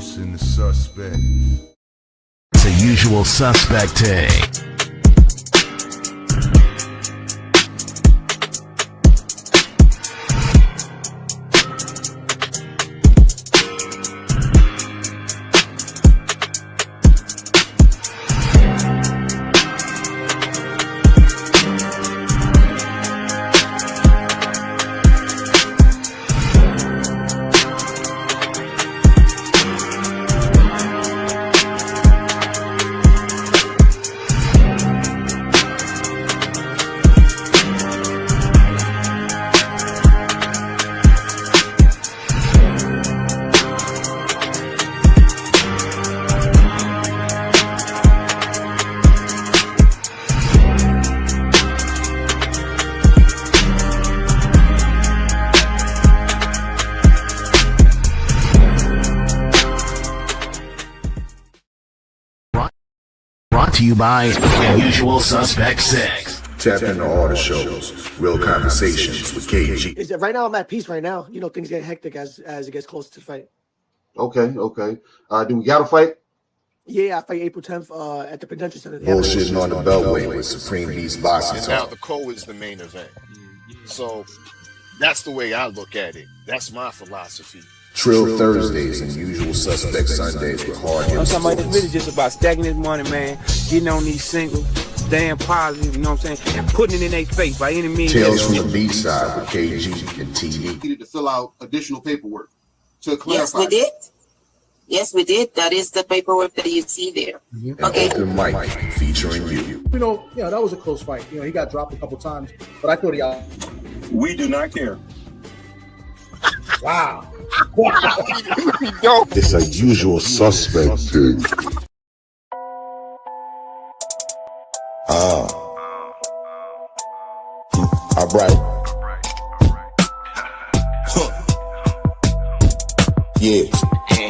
Dosing the suspect. It's a usual suspect take. Brought to you by Unusual Suspect 6. Tap into all the shows. Real conversations with KG. Right now, I'm at peace right now. You know, things get hectic as it gets closer to the fight. Okay. Do we got to fight? Yeah, I fight April 10th at the Prudential Center. Bullshitting on the Beltway with Supreme Beast Boxing And now Talk. the Cole is the main event. So that's the way I look at it. That's my philosophy. Trill Thursdays and Usual Suspect Sundays with hard I'm hits. talking about it's really just about stacking this money, man, getting on these singles, staying positive, you know what I'm saying, and putting it in their face by any means. Tales from the B-side with KG and TV. Needed to fill out additional paperwork to clarify. Yes, we did. Yes, we did. That is the paperwork that you see there. Okay. Open mic featuring you. You know, that was a close fight. You know, he got dropped a couple times, but I thought he We do not care. Wow. It's a Usual Suspect thing. All right. Yeah.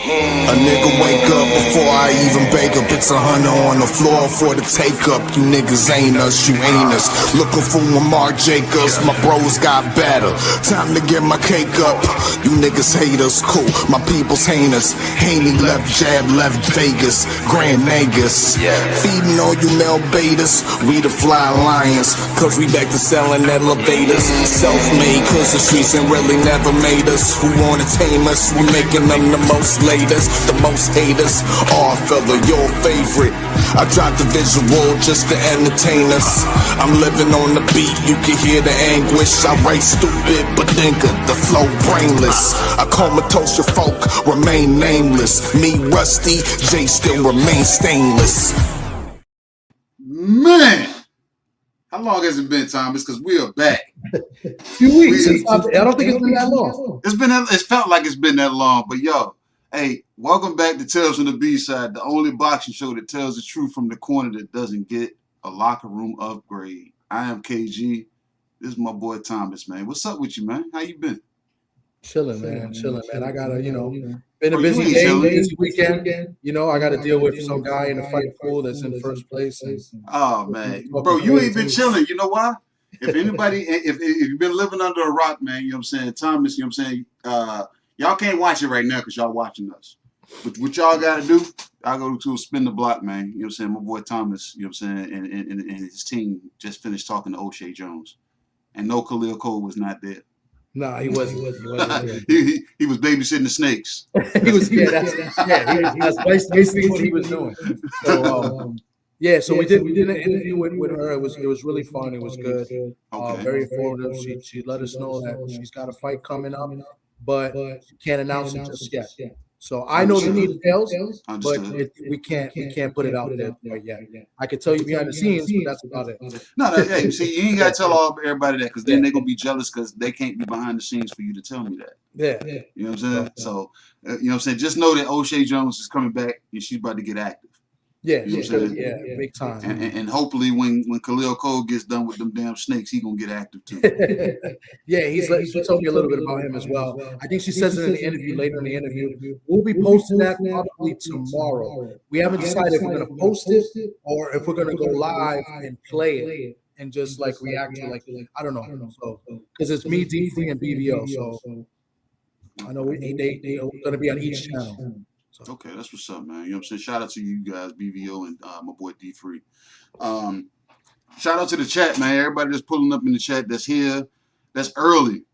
A nigga wake up before I even bake up. It's 100 on the floor for the take up. You niggas ain't us, you ain't us. Looking for Lamar Jacobs, my bros got better. Time to get my cake up. You niggas hate us, cool. My people's hate us. Haney left jab, left Vegas. Grand Nagus. Feeding all you male betas. We the fly lions, cause we back to selling elevators. Self-made, cause the streets ain't really never made us. Who wanna tame us? We making them the most latest, the most haters. Oh, fella, your favorite. I dropped the visual just to entertain us. I'm living on the beat, you can hear the anguish. I write stupid, but think of the flow brainless. I comatose your folk, remain nameless. Me rusty, Jay still remain stainless. Man, how long has it been, Thomas? Because we are back. a few weeks. I don't think it's been that long. It felt like it's been that long, but yo, hey, welcome back to Tales from the B-Side, the only boxing show that tells the truth from the corner that doesn't get a locker room upgrade. I am KG. This is my boy Thomas, man. What's up with you, man? How you been? Chilling, man. I gotta, been a busy day, busy weekend. I gotta deal with some guy in the fight pool that's in first place. Oh man, bro, you ain't been chilling. You know why? If anybody, if you've been living under a rock, man, you know what I'm saying, Thomas, you know what I'm saying, y'all can't watch it right now because y'all watching us. But what y'all gotta do, I go to spin the block, man. You know what I'm saying? My boy Thomas, you know what I'm saying, and his team just finished talking to O'Shea Jones, and no Khalil Cole was not there. No, he wasn't. He was babysitting the snakes. That's basically what he was doing. So, we did an interview with her. It was really fun. It was good. Very informative. She let us know that she's got a fight coming up, but she can't announce it just yet. So I know the details, but we can't put it out there yet. I can tell you behind the scenes, but that's about it. No, hey, see, you ain't gotta tell everybody that, because then they're gonna be jealous because they can't be behind the scenes for you to tell me that. Yeah. You know what I'm saying? So, you know what I'm saying? Just know that O'Shea Jones is coming back and she's about to get active. Yeah, you know what I'm saying? Big time. And hopefully when Khalil Cole gets done with them damn snakes, he gonna get active too. She told me a little bit about him as well. I think she says it in the interview, later in the interview. We'll be posting that probably tomorrow. We haven't decided if we're gonna post it or if we're gonna go live and play it and just like react to I don't know. So because it's me, D3, and BBO. So I know they're gonna be on each channel. Okay, that's what's up, man. You know what I'm saying? Shout out to you guys, BVO and my boy D3. Shout out to the chat, man. Everybody that's pulling up in the chat that's here, that's early.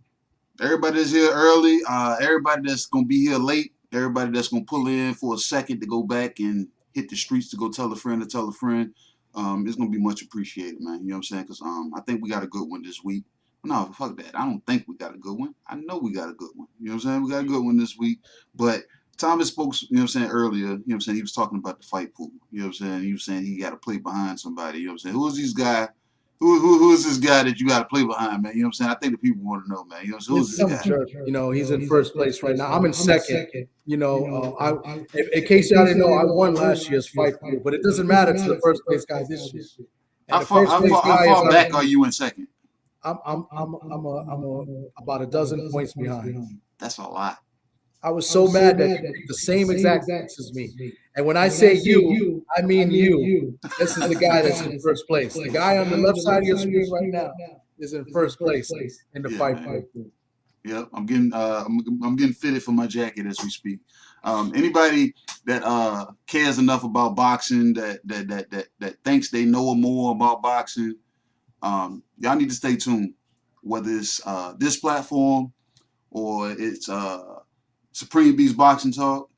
Everybody that's here early. Everybody that's gonna be here late. Everybody that's gonna pull in for a second to go back and hit the streets to go tell a friend to tell a friend. It's gonna be much appreciated, man. You know what I'm saying? Because I think we got a good one this week. No, fuck that. I don't think we got a good one. I know we got a good one. You know what I'm saying? We got a good one this week. But Thomas spoke, you know what I'm saying, earlier, you know what I'm saying, he was talking about the fight pool. You know what I'm saying? He was saying he got to play behind somebody. You know what I'm saying? Who is this guy? Who is this guy that you got to play behind, man? You know what I'm saying? I think the people want to know, man. You know, so who's this guy? You know, he's in first place right now. I'm in second. You know, in case y'all didn't know, I won last year's fight pool, but it doesn't matter to the first place guy this year. How far back are you in second? I'm about a dozen points behind. That's a lot. I was so mad that you picked the same exact points as me. And when I say you, I mean you. This is the guy that's in first place. The guy on the left side of your screen right now is in first place in the fight pool. Yep, I'm getting fitted for my jacket as we speak. Anybody that cares enough about boxing, that thinks they know more about boxing, y'all need to stay tuned. Whether it's this platform or it's Supreme Beast Boxing Talk,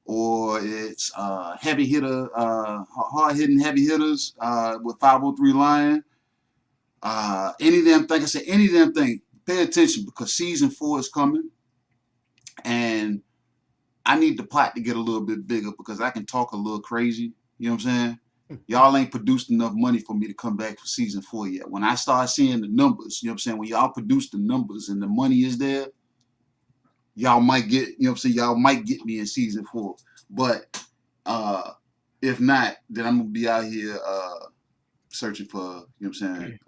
or it's heavy hitter, hard hitting heavy hitters with 503 Lion. Any damn thing, I say any damn thing. Pay attention because season 4 is coming, and I need the pot to get a little bit bigger because I can talk a little crazy. You know what I'm saying? Y'all ain't produced enough money for me to come back for season 4 yet. When I start seeing the numbers, you know what I'm saying? When y'all produce the numbers and the money is there, y'all might get, you know what I'm saying? Y'all might get me in season 4. But if not, then I'm gonna be out here searching for, you know what I'm saying,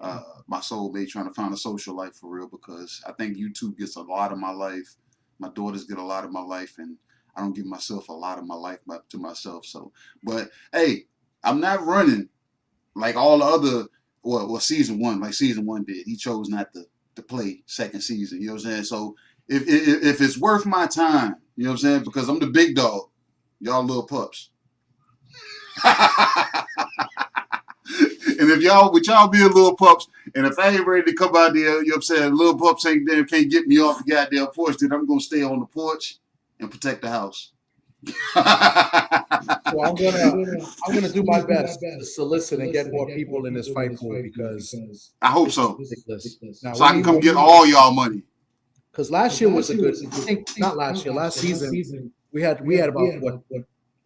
my soulmate, trying to find a social life for real, because I think YouTube gets a lot of my life. My daughters get a lot of my life, and I don't give myself a lot of my life to myself. So, but hey, I'm not running like all the other, well, season 1, like season 1 did. He chose not to play second season. You know what I'm saying? So if it's worth my time, you know what I'm saying? Because I'm the big dog, y'all little pups. And if y'all be a little pups, and if I ain't ready to come out there, you know what I'm saying, little pups can't get me off the goddamn porch, then I'm gonna stay on the porch and protect the house. So I'm gonna do my best to solicit and get more people in this fight pool, because I hope so. So I can come get all y'all money. Because last year was a good, I think, not last year, last season we had about what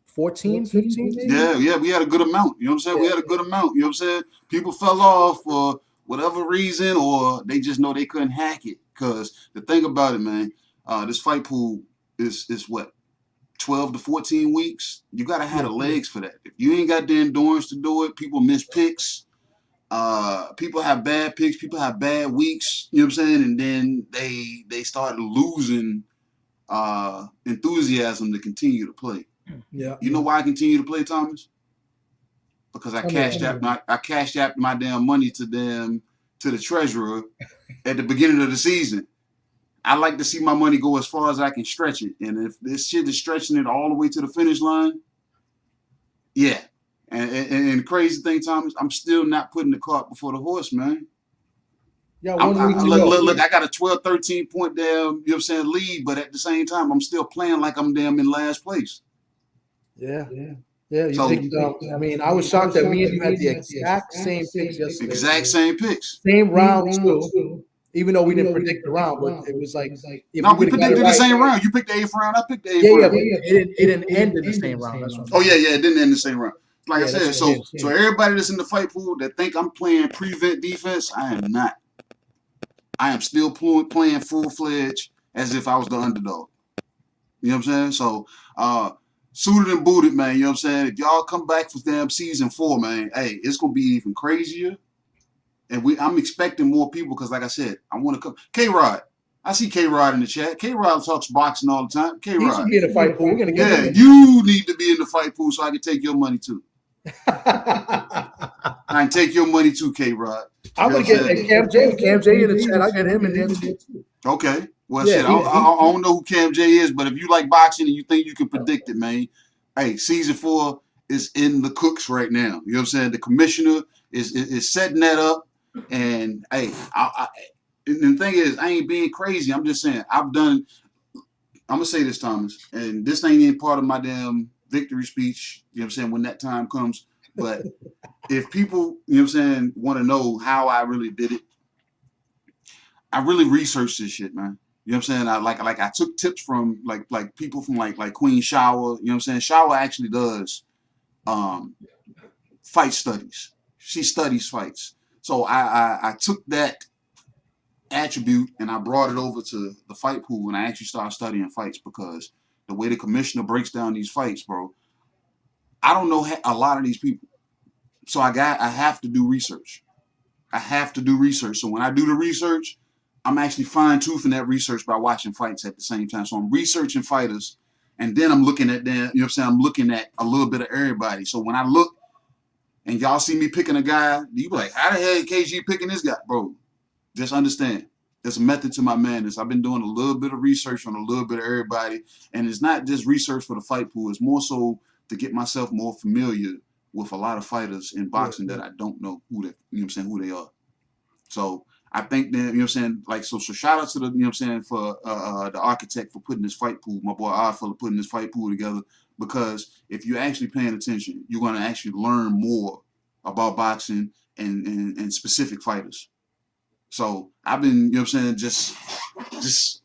14, 15? Yeah, we had a good amount. You know what I'm saying? We had a good amount. You know what I'm saying? People fell off for whatever reason, or they just know they couldn't hack it. Because the thing about it, man, this fight pool is what, 12 to 14 weeks? You got to have the legs for that. If you ain't got the endurance to do it, people miss picks. People have bad picks. People have bad weeks. You know what I'm saying? And then they start losing enthusiasm to continue to play. Yeah. You know why I continue to play, Thomas? Because I cashed out my damn money to the treasurer at the beginning of the season. I like to see my money go as far as I can stretch it. And if this shit is stretching it all the way to the finish line, yeah. And the crazy thing, Thomas, I'm still not putting the cart before the horse, man. Yeah, look, I got a 12, 13 point damn, you know what I'm saying, lead, but at the same time, I'm still playing like I'm damn in last place. Yeah. You think, I mean, I was shocked that me and you had the exact same picks yesterday. Exact same picks. Same round too. Even though we didn't predict the round, but it was like, no, we predicted the same round. You picked the 8th round. I picked the 8th round. Yeah, but it didn't end in the same round. That's what it didn't end the same round. Like I said, so everybody that's in the fight pool that think I'm playing prevent defense, I am not. I am still playing full-fledged as if I was the underdog. You know what I'm saying? So, suited and booted, man. You know what I'm saying? If y'all come back for damn season 4, man, hey, it's gonna be even crazier. And I'm expecting more people because, like I said, I want to come. K-Rod, I see K-Rod in the chat. K-Rod talks boxing all the time. K-Rod, he should be in the fight pool. We're gonna get him. You need to be in the fight pool so I can take your money too. I can take your money too, K-Rod. I'm gonna get Cam J in the chat. I get him in there too. Okay. Well, shit, I don't know who Cam J is, but if you like boxing and you think you can predict it, man, hey, season 4 is in the cooks right now. You know what I'm saying? The commissioner is setting that up, and hey, and the thing is, I ain't being crazy. I'm just saying, I'm gonna say this, Thomas, and this ain't even part of my damn victory speech. You know what I'm saying? When that time comes, but if people, you know what I'm saying, want to know how I really did it, I really researched this shit, man. You know what I'm saying? I took tips from like people from like Queen Shower. You know what I'm saying? Shower actually does fight studies. She studies fights. So I took that attribute and I brought it over to the fight pool, and I actually started studying fights, because the way the commissioner breaks down these fights, bro, I don't know a lot of these people. So I have to do research. I have to do research. So when I do the research, I'm actually fine-toothing that research by watching fights at the same time. So I'm researching fighters, and then I'm looking at them, you know what I'm saying? I'm looking at a little bit of everybody. So when I look and y'all see me picking a guy, you be like, how the hell KG picking this guy? Bro, just understand, there's a method to my madness. I've been doing a little bit of research on a little bit of everybody, and it's not just research for the fight pool. It's more so to get myself more familiar with a lot of fighters in boxing that I don't know who they, you know what I'm saying, who they are. So I think that, you know what I'm saying, like, so shout out to the, you know what I'm saying, for the architect for putting this fight pool, my boy R for putting this fight pool together, because if you're actually paying attention, you're going to actually learn more about boxing and specific fighters. So I've been, you know what I'm saying, just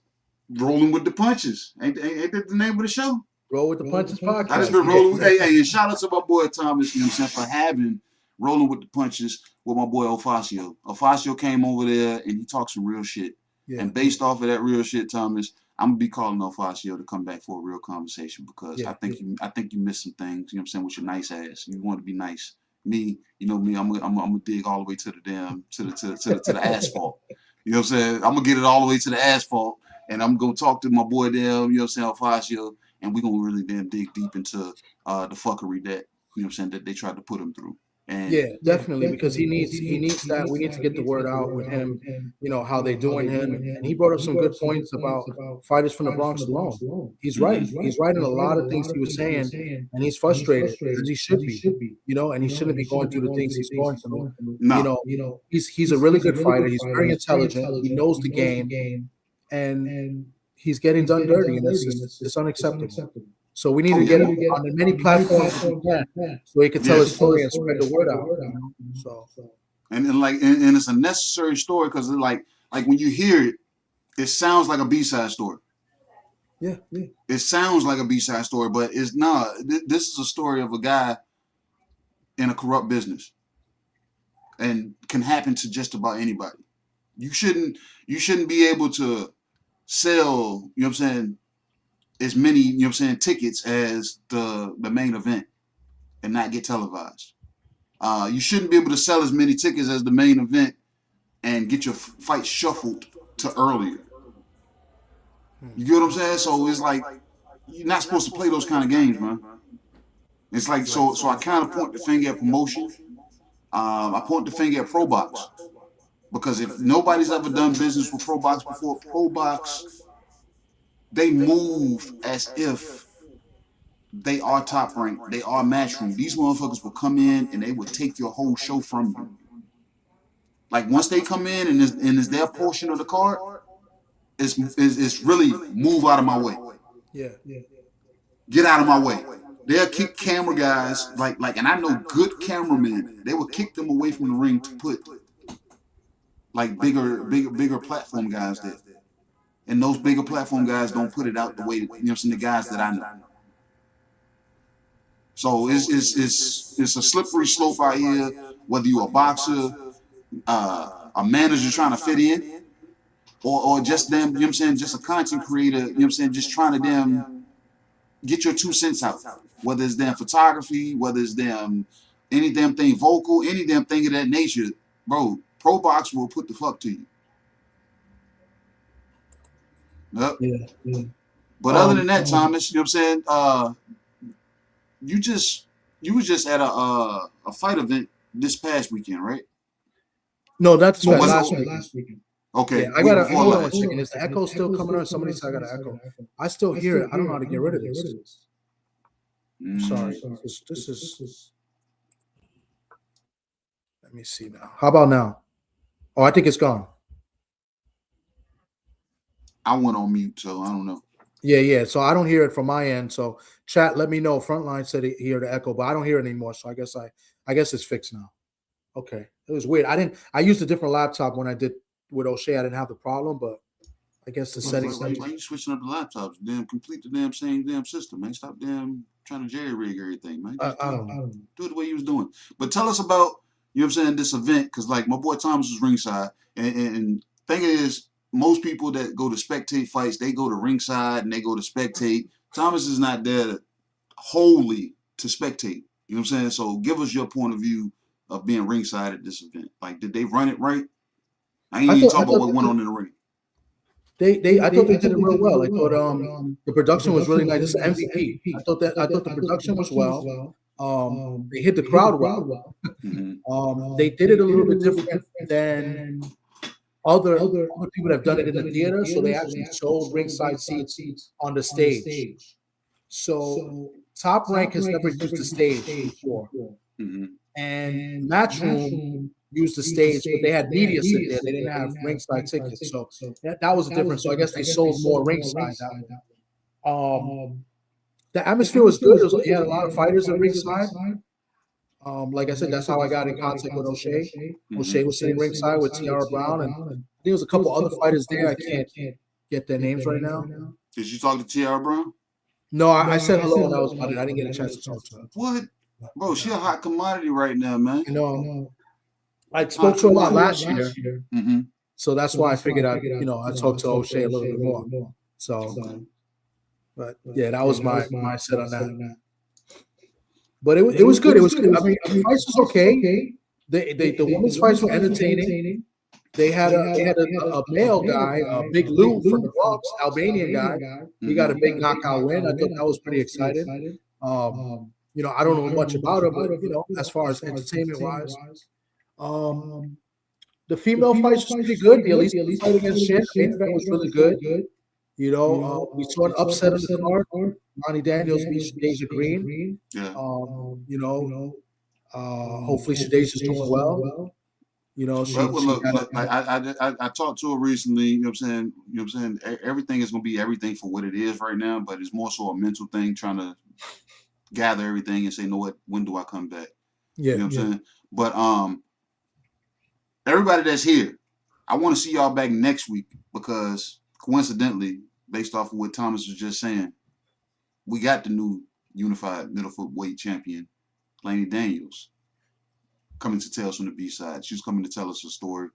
rolling with the punches. Ain't that the name of the show? Roll with the Punches podcast. I just been rolling with, hey, and shout out to my boy Thomas, you know what I'm saying, for having Rolling with the Punches with my boy Ofacio. Ofacio came over there and he talked some real shit. Yeah. And based off of that real shit, Thomas, I'm gonna be calling Ofacio to come back for a real conversation, because I think you missed some things, you know what I'm saying, with your nice ass. You want to be nice. Me, you know me, I'm gonna dig all the way to the damn to the asphalt. You know what I'm saying? I'm gonna get it all the way to the asphalt, and I'm gonna talk to my boy damn, you know what I'm saying, Ofacio, and we're gonna really damn dig deep into the fuckery that, you know what I'm saying, that they tried to put him through. And yeah, definitely, because he needs that. We need to get the word out with him, you know, how they doing him. And he brought up some good points about fighters from the Bronx alone. He's right. He's right in a lot of things he was saying, and he's frustrated, as he should be, you know, and he shouldn't be going through the things he's going through. No. You know, he's a really good fighter. He's very intelligent. He knows the game, and he's getting done dirty, and it's unacceptable. So we need to get him on as many platforms as we can, so he can tell his story and spread the word out. You know? So and it's a necessary story, because like when you hear it, it sounds like a B-side story. Yeah. It sounds like a B-side story, but it's not. This is a story of a guy in a corrupt business, and can happen to just about anybody. You shouldn't be able to sell, you know what I'm saying, as many, you know what I'm saying, tickets as the main event and not get televised. You shouldn't be able to sell as many tickets as the main event and get your fight shuffled to earlier. You get what I'm saying? So it's like, you're not supposed to play those kind of games, man. It's like, so I kind of point the finger at promotion. I point the finger at ProBox, because if nobody's ever done business with ProBox before, ProBox, they move as if they are top ranked. They are Matchroom. These motherfuckers will come in and they will take your whole show from you. Like, once they come in and it's their portion of the card, it's really move out of my way. Yeah. Get out of my way. They'll kick camera guys like, and I know good cameramen. They will kick them away from the ring to put like bigger platform guys there. And those bigger platform guys don't put it out the way, you know what I'm saying, the guys that I know. So it's a slippery slope out here, whether you're a boxer, a manager trying to fit in, or just them, you know what I'm saying, just a content creator, you know what I'm saying, just trying to damn get your 2 cents out. Whether it's damn photography, whether it's damn any damn thing vocal, any damn thing of that nature, bro, ProBox will put the fuck to you. Yep. Yeah. But other than that, Thomas, you know what I'm saying? You was just at a fight event this past weekend, right? No, that's last weekend. Okay. Yeah, I gotta hold on a second. Is the echo still coming on? Somebody said I got an echo. I still hear it. I don't know how to get rid of this. I'm sorry. This is. Let me see now. How about now? Oh, I think it's gone. I went on mute, so I don't know. Yeah. So I don't hear it from my end. So chat, let me know. Frontline said he heard the echo, but I don't hear it anymore. So I guess it's fixed now. Okay. It was weird. I used a different laptop when I did with O'Shea. I didn't have the problem, but I guess the settings. Why you switching up the laptops? Complete the same system, man. Stop trying to jerry rig everything, man. I don't know. Do it the way you was doing. But tell us about, you know what I'm saying, this event, because like my boy Thomas was ringside, and thing is, most people that go to spectate fights, they go to ringside and they go to spectate. Thomas is not there wholly to spectate. You know what I'm saying? So give us your point of view of being ringside at this event. Like, did they run it right? I ain't even talking about what went on in the ring. I thought they did it real well. I thought the production was really nice. It's MVP. I thought the production was well. They hit the crowd well. They did it a little bit different than other people that have done it in the theater. So they actually sold ringside seats on the stage. So Top Rank has never used the stage before, and Matchroom used the stage, but they had media sit there. They didn't have ringside tickets, so that was the difference. So I guess they sold more ringside. The atmosphere was good. You had a lot of fighters at ringside. Like I said, that's how I got in contact with O'Shea. O'Shea was sitting ringside with Tiara Brown, and I think there was a couple other fighters there. I can't get their names right now. Did you talk to Tiara Brown? No, I said hello and that was about it. I didn't get a chance to talk to her. What? Bro, she a hot commodity right now, man. You know, I spoke to her a lot last year. So that's why I figured I talked to O'Shea a little bit more. So, but yeah, that was my set on that. But it was good. It was good. I mean, the fights was okay. The women's fights were entertaining. They had a male guy, Big Lou from the Bronx, Albanian guy. He got a big knockout win. I thought that was pretty exciting. I don't know much about him, but as far as entertainment wise, the female fights was pretty good. The Elise fight against Shin, that was really good. We saw an upset on the card. Ronnie Daniels beat Shadeja Green. Yeah. Hopefully Shadeja's doing well. I talked to her recently. You know what I'm saying. Everything is gonna be everything for what it is right now, but it's more so a mental thing, trying to gather everything and say, you know what, when do I come back? Yeah, you know what I'm saying. But everybody that's here, I want to see y'all back next week because coincidentally, based off of what Thomas was just saying, we got the new unified middle weight champion, Laney Daniels, coming to Tales from the B-side. She's coming to tell us a story.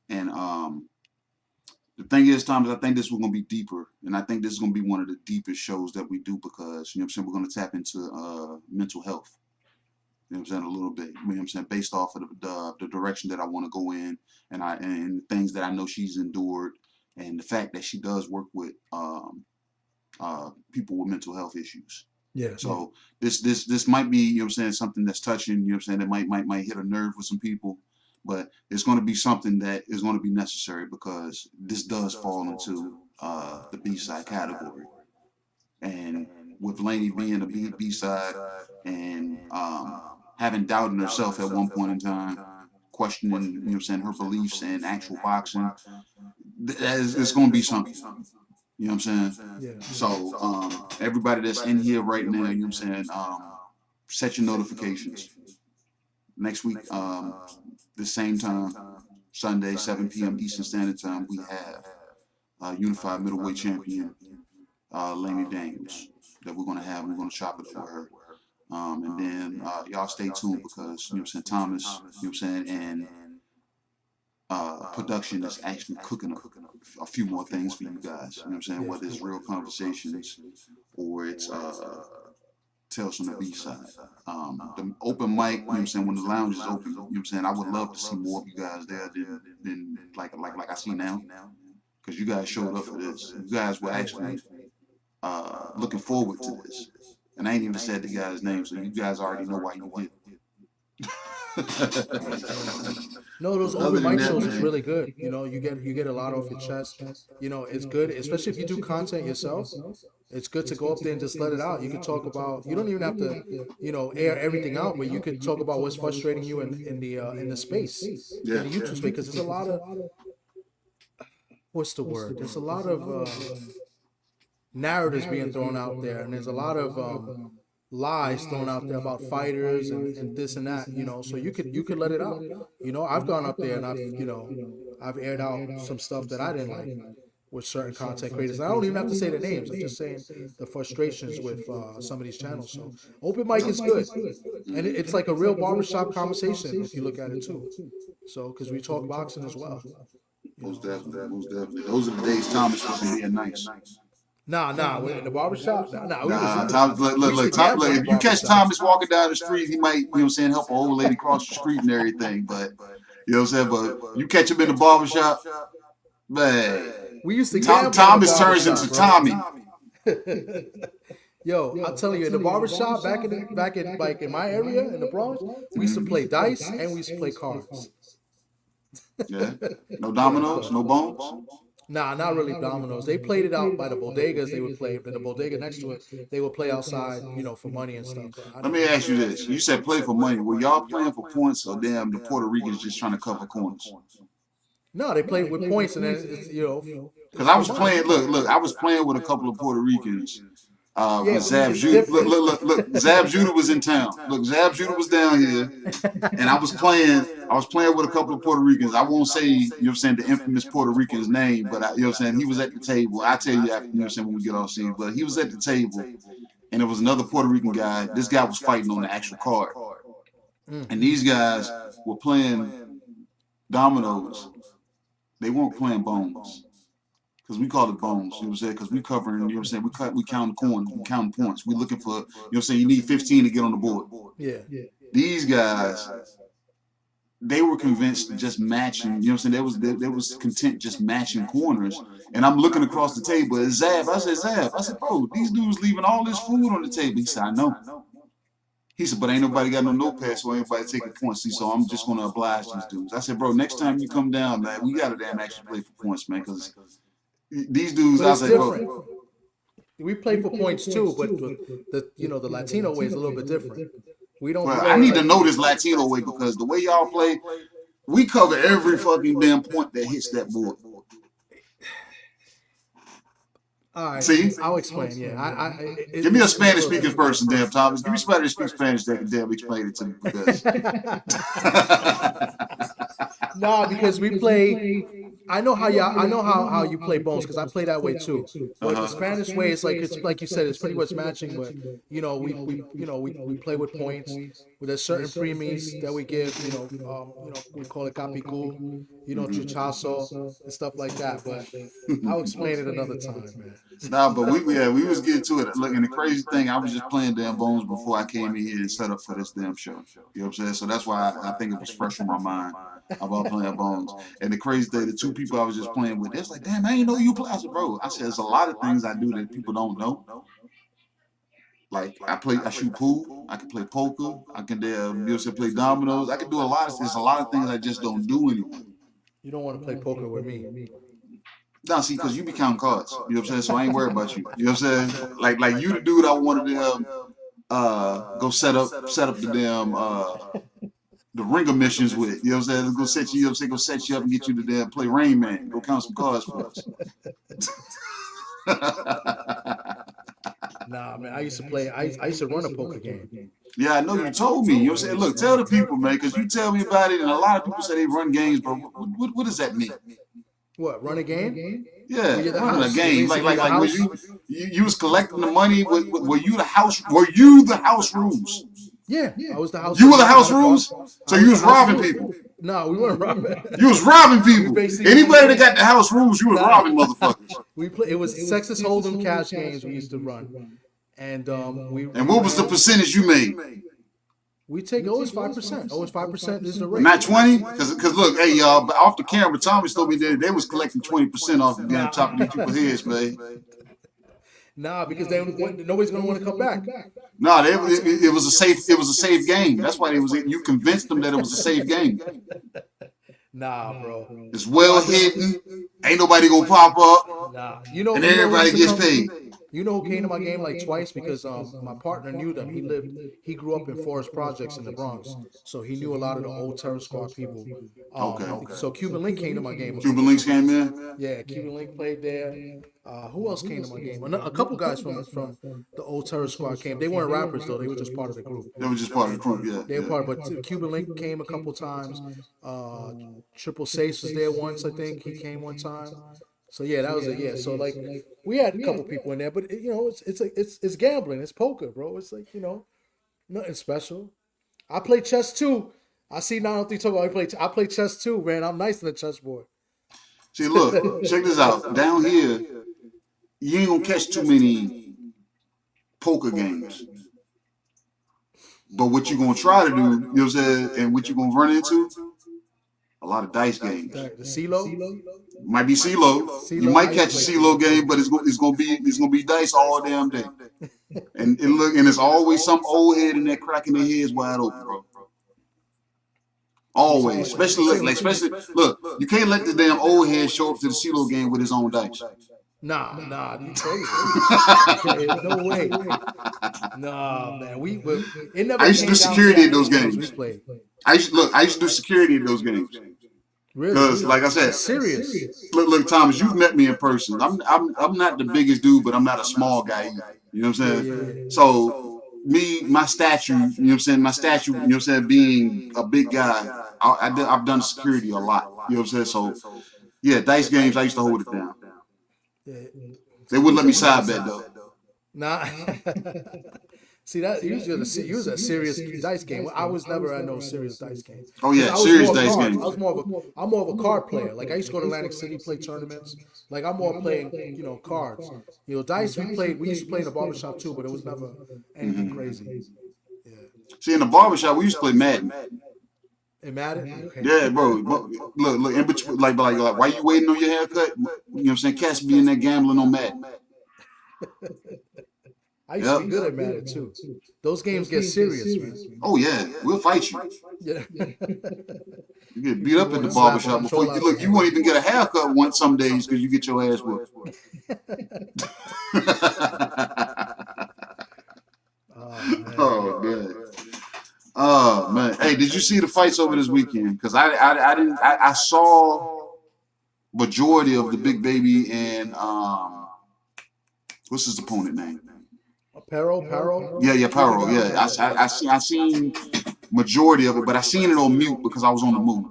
And the thing is, Thomas, I think this was going to be deeper. And I think this is going to be one of the deepest shows that we do because, you know what I'm saying, we're going to tap into mental health. You know what I'm saying, a little bit. You know what I'm saying, based off of the direction that I want to go in and things that I know she's endured and the fact that she does work with people with mental health issues. Yeah. So this might be, you know what I'm saying, something that's touching, you know what I'm saying, that might hit a nerve with some people, but it's going to be something that is going to be necessary because this does fall into the B-side category. And with Laney being a B-side and having doubt in herself at one point in time, questioning, you know what I'm saying, her beliefs in actual boxing, it's going to be something. You know what I'm saying? Yeah. So everybody that's in here right now, you know what I'm saying, set your notifications. Next week, the same time, Sunday, 7 p.m. Eastern Standard Time, we have unified middleweight champion Laney Daniels that we're gonna have. We're gonna chop it for her. And then y'all stay tuned because, you know what I'm saying, Thomas, you know what I'm saying, and production is actually cooking a few more things for you guys. You know what I'm saying? Whether it's real conversations or it's Tales from the B-side. The open mic, you know what I'm saying, when the lounge is open, you know what I'm saying, I would love to see more of you guys there than like I see now. Because you guys showed up for this. You guys were actually looking forward to this. And I ain't even said the guy's name, so you guys already know why you're here. No, those Other open than mic that, shows is man. really good. You know, you get a lot off your chest. You know, it's good, especially if you do content yourself. It's good to go up there and just let it out. You can talk about. You don't even have to, you know, air everything out, but you can talk about what's frustrating you in the space, Yeah. in the YouTube space, because there's a lot of what's the word? There's a lot of narratives being thrown out there, and there's a lot of lies thrown out there about fighters and this and that, you know. So you could let it out. You know, I've gone up there and I've aired out some stuff that I didn't like with certain content creators. I don't even have to say the names. I'm just saying the frustrations with some of these channels. So open mic is good, and it's like a real barbershop conversation if you look at it too. So because we talk boxing as well. Most definitely, most definitely. Those are the days Thomas was being nice. Nah, we're in the barbershop. Nah, Thomas, look, Tom, look, if you catch Thomas walking down the street, he might, you know what I'm saying, help an old lady cross the street and everything. But you know what I'm saying. But you catch him in the barbershop, man. We used to Thomas turns into Tommy. Yo, I'm telling you, in the barbershop back in like in my area in the Bronx, we used to play dice and we used to play cards. Yeah, no dominoes, no bones. Nah, not really dominoes. They played it out by the bodegas. They would play, but the bodega next to it, they would play outside, you know, for money and stuff. Let me ask you this: you said play for money. Were y'all playing for points, or damn the Puerto Ricans just trying to cover corners? No, they played with points, and then it's, you know. Because I was playing. Look, I was playing with a couple of Puerto Ricans. With Zab Judah. Look, Zab Judah was in town. Look, Zab Judah was down here, and I was playing with a couple of Puerto Ricans. I won't say, you know what I'm saying, the infamous Puerto Rican's name, but you know what I'm saying, he was at the table. I'll tell you after, you know what I'm saying, when we get off scene, but he was at the table, and there was another Puerto Rican guy. This guy was fighting on the actual card. And these guys were playing dominoes. They weren't playing bones. Because we call it bones, you know what I'm saying? Because we covering, you know what I'm saying? We count coins, we count points. We looking for, you know what I'm saying? You need 15 to get on the board. Yeah. These guys, they were convinced to just matching, you know what I'm saying? They was content just matching corners. And I'm looking across the table at Zab. I said, bro, these dudes leaving all this food on the table. He said, I know. He said, but ain't nobody got no notepad, so ain't nobody taking points. So I'm just going to oblige these dudes. I said, bro, next time you come down, man, we got to damn actually play for points, man, because these dudes, I was like, bro. We play for points too, but the Latino way is a little bit different. We don't. Well, I need to know this Latino way because the way y'all play, we cover every fucking damn point that hits that board. All right. See? I'll explain. Yeah. Give me a Spanish speaking person, damn Thomas. Give me somebody that speaks Spanish that can damn explain it to me. No, because we play. I know how you play bones because I play that way too. But the Spanish way is it's like you said, it's pretty much matching. But we play with points. There's certain premies that we give. We call it capicu, chuchazo and stuff like that. But I'll explain it another time, man. Nah, but we was getting to it. Look, and the crazy thing, I was just playing damn bones before I came in here and set up for this damn show. You know what I'm saying? So that's why I think it was fresh in my mind about playing bones. And the crazy thing, the two people I was just playing with, they was like, damn, I ain't know you play. I said, bro, there's a lot of things I do that people don't know. Like I shoot pool, I can play poker, I can play dominoes, I can do there's a lot of things I just don't do anymore. You don't want to play poker with me. No, see, because you be counting cards. You know what I'm saying? So I ain't worried about you. You know what I'm saying? Like you the dude I wanted to go set up the damn the ringer missions with. You know what I'm saying? Go set you up, and get you to damn play Rain Man. Go count some cards for us. Nah, man, I used to run a poker game. Yeah, I know you told me. You know what I'm saying? Look, tell the people, man, because you tell me about it, and a lot of people say they run games, bro. What does that mean? What, run a game? Yeah, running a game. Like was you was collecting the money? Were you the house? Were you the house rules? Yeah, I was the house. You were the house rules? So you was robbing people? No, we weren't robbing. You was robbing people. Anybody that got the house rules, you was robbing motherfuckers. It was Texas Hold'em cash games we used to run, and And what was the percentage you made? We take always 5%. Always 5% is the rate. Not 20? Because look, hey y'all, but off the camera, Thomas told me that they was collecting 20% off the damn top of these people's heads, man. Nah, because nobody's gonna want to come back. No, it was a safe game. That's why you convinced them that it was a safe game. Nah, bro. It's well hidden. Ain't nobody gonna pop up. Nah, and everybody gets paid. You know who came to my game like twice because my partner knew them. He grew up in Forest Projects in the Bronx, so he knew a lot of the old Terror Squad people. Okay. So Cuban Link came to my game. Cuban Links came in. Yeah, Cuban Link played there. Who else came to my game? A couple guys from the old Terror Squad came. They weren't rappers though; they were just part of the group. They were just part of the group, yeah. They were part, but Cuban Link came a couple times. Triple Sace was there once, I think. He came one time. So yeah, that was it. Yeah, so like we had a couple people in there, but it's gambling, it's poker, bro. It's like nothing special. I play chess too. I see 903 talk about I play chess too, man. I'm nice on the chessboard. See, look, check this out. Down here, you ain't gonna catch too many poker games. But what you gonna try to do, you know what I'm saying, and what you gonna run into? A lot of dice games. The CeeLo? Might be CeeLo. You might catch a CeeLo game, but it's gonna be dice all damn day. And it's always some old head in there cracking their heads wide open, bro. Always, especially look. You can't let the damn old head show up to the CeeLo game with his own dice. Nah, you crazy? No way. Nah, man. I used to do security in those games. I used to do security in those games. Really? Because, like I said, serious. Look, Thomas, you've met me in person. I'm not the biggest dude, but I'm not a small guy either. You know what I'm saying? Yeah. So my statue, you know what I'm saying? My statue, you know what I'm saying, being a big guy, I've done security a lot. You know what I'm saying? So yeah, dice games, I used to hold it down. Yeah. They wouldn't let me side bet though. Nah. See that you was a serious dice game. I was never at no serious dice game. Oh yeah, serious dice game. I'm more of a card player. Like I used to go to Atlantic City, play tournaments. Like I'm more playing, cards. Dice we used to play in the barbershop too, but it was never anything crazy. Yeah. See, in the barbershop we used to play Madden. In Madden? Okay. Yeah, bro. Look, in between, like, why you waiting on your haircut? You know what I'm saying? Cats be in there gambling on Madden. I used to be good at Madden too. Those games get serious, man. Oh yeah, we'll fight you. Yeah. You get beat up in the barbershop before you look. You won't even get a haircut some days because you get your ass whooped. Oh man. Oh man. Hey, did you see the fights over this weekend? Because I didn't. I saw majority of the Big Baby and what's his opponent name? Pero? Yeah, Pero. Yeah, I seen majority of it, but I seen it on mute because I was on the move.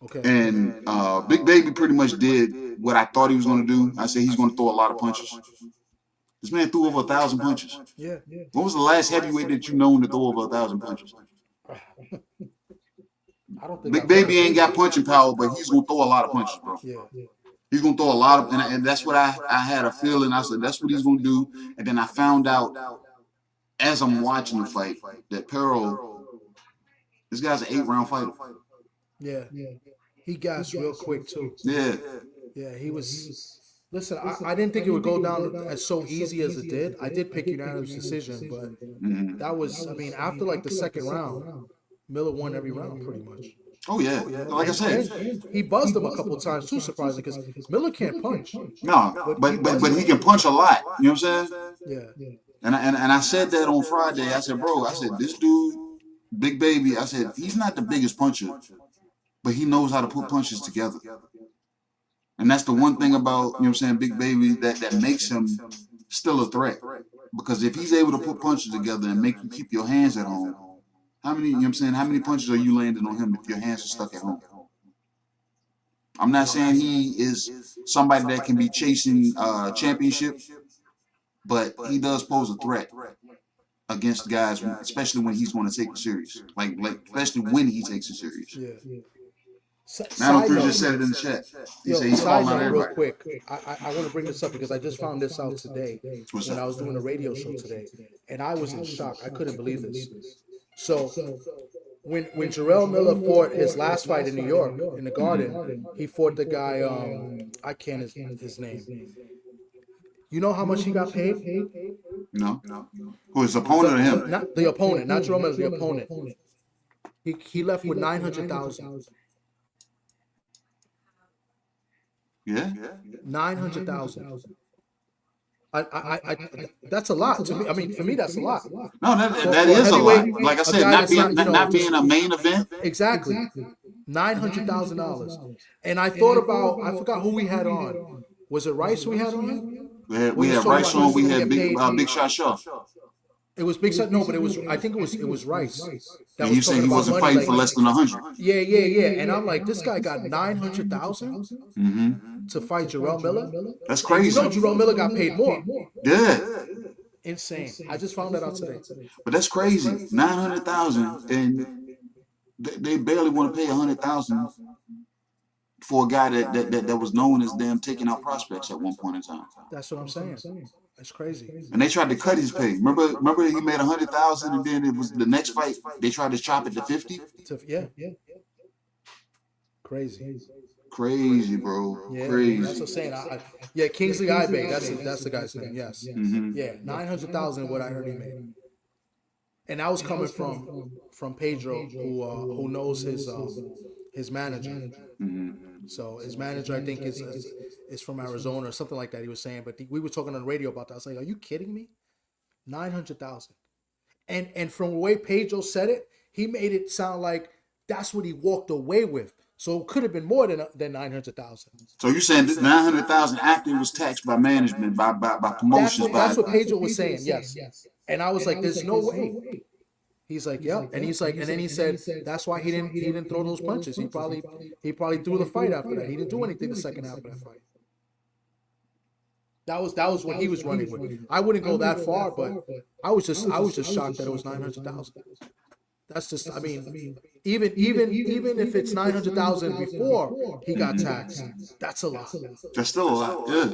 Okay. And Big Baby pretty much did what I thought he was going to do. I said he's going to throw a lot of punches. This man threw over 1,000 punches. Yeah. When was the last heavyweight that you known to throw over 1,000 punches? I don't think Big Baby ain't got punching power, but he's going to throw a lot of punches, bro. Yeah. He's going to throw a lot of, and that's what I had a feeling. I said, that's what he's going to do. And then I found out as I'm watching the fight that Pero, this guy's an 8-round fighter. Yeah. He gassed real quick, too. Yeah. Yeah, he was. Listen, I didn't think it would go down as so easy as it did. I did pick unanimous decision, but that was, after like the second round, Miller won every round pretty much. Oh yeah, like I said, he buzzed him a couple of times too, surprisingly, because Miller can't punch. No, but he can punch a lot. You know what I'm saying? Yeah. And I said that on Friday. I said, bro, this dude, Big Baby, I said he's not the biggest puncher, but he knows how to put punches together. And that's the one thing about, you know what I'm saying, Big Baby that makes him still a threat. Because if he's able to put punches together and make you keep your hands at home, how many punches are you landing on him if your hands are stuck at home? I'm not saying he is somebody that can be chasing championship, but he does pose a threat against guys, especially when he's going to take it serious. Like especially when he takes it serious. Yeah. 903 just said it in the chat. He said he's calling out everybody. Real quick, I want to bring this up because I just found this out today when I was doing a radio show today, and I was in shock. I couldn't believe this. So when Jarrell Miller fought his last fight in New York in the Garden, he fought the guy I can't his name. You know how much he got paid? No. Who, his opponent or him? Not the opponent, not Jerome Miller, the opponent. He left with 900,000. Yeah. 900,000. I that's a lot to me. I mean, for me, that's a lot. No, that is a lot. Like I said, not being a main event. Exactly. $900,000. And I thought about, I forgot who we had on. Was it Rice we had on? We had Rice on. We had Big Shot Shaw. It was Big Shot. No, but I think it was Rice. And you saying he wasn't fighting for less than 100? Yeah. And I'm like, this guy got 900,000 to fight Jarrell Miller. That's crazy. You know, Jarrell Miller got paid more. Yeah. Insane. I just found that out today. But that's crazy. 900,000, and they barely want to pay 100,000 for a guy that was known as damn taking out prospects at one point in time. That's what I'm saying. That's crazy. And they tried to cut his pay. Remember he made 100,000, and then it was the next fight they tried to chop it to 50. Yeah. Crazy, bro. Yeah, crazy. That's what I'm saying. Yeah, Kingsley Ibe. That's the guy's name. Yes. Mm-hmm. Yeah, 900,000. What I heard he made. And that was coming from Pedro, who knows his manager. Mm-hmm. So his manager, I think, is from Arizona or something like that. He was saying, but we were talking on the radio about that. I was like, "Are you kidding me? 900,000." And from the way Pedro said it, he made it sound like that's what he walked away with. So it could have been more than 900,000. So you're saying that 900,000 after it was taxed by management, by promotions? That's what Pedro was saying. Yes. And I was like, "There's no way." He's like, "Yeah," and he's like, and then he said, "That's why he didn't throw those punches. He probably threw the fight after that. He didn't do anything the second half of that fight." That was what he was running with. I wouldn't go that far, but I was just shocked that it was 900,000. That's just, I mean, even if it's 900,000 before he got taxed, that's a lot. That's still a lot. Yeah.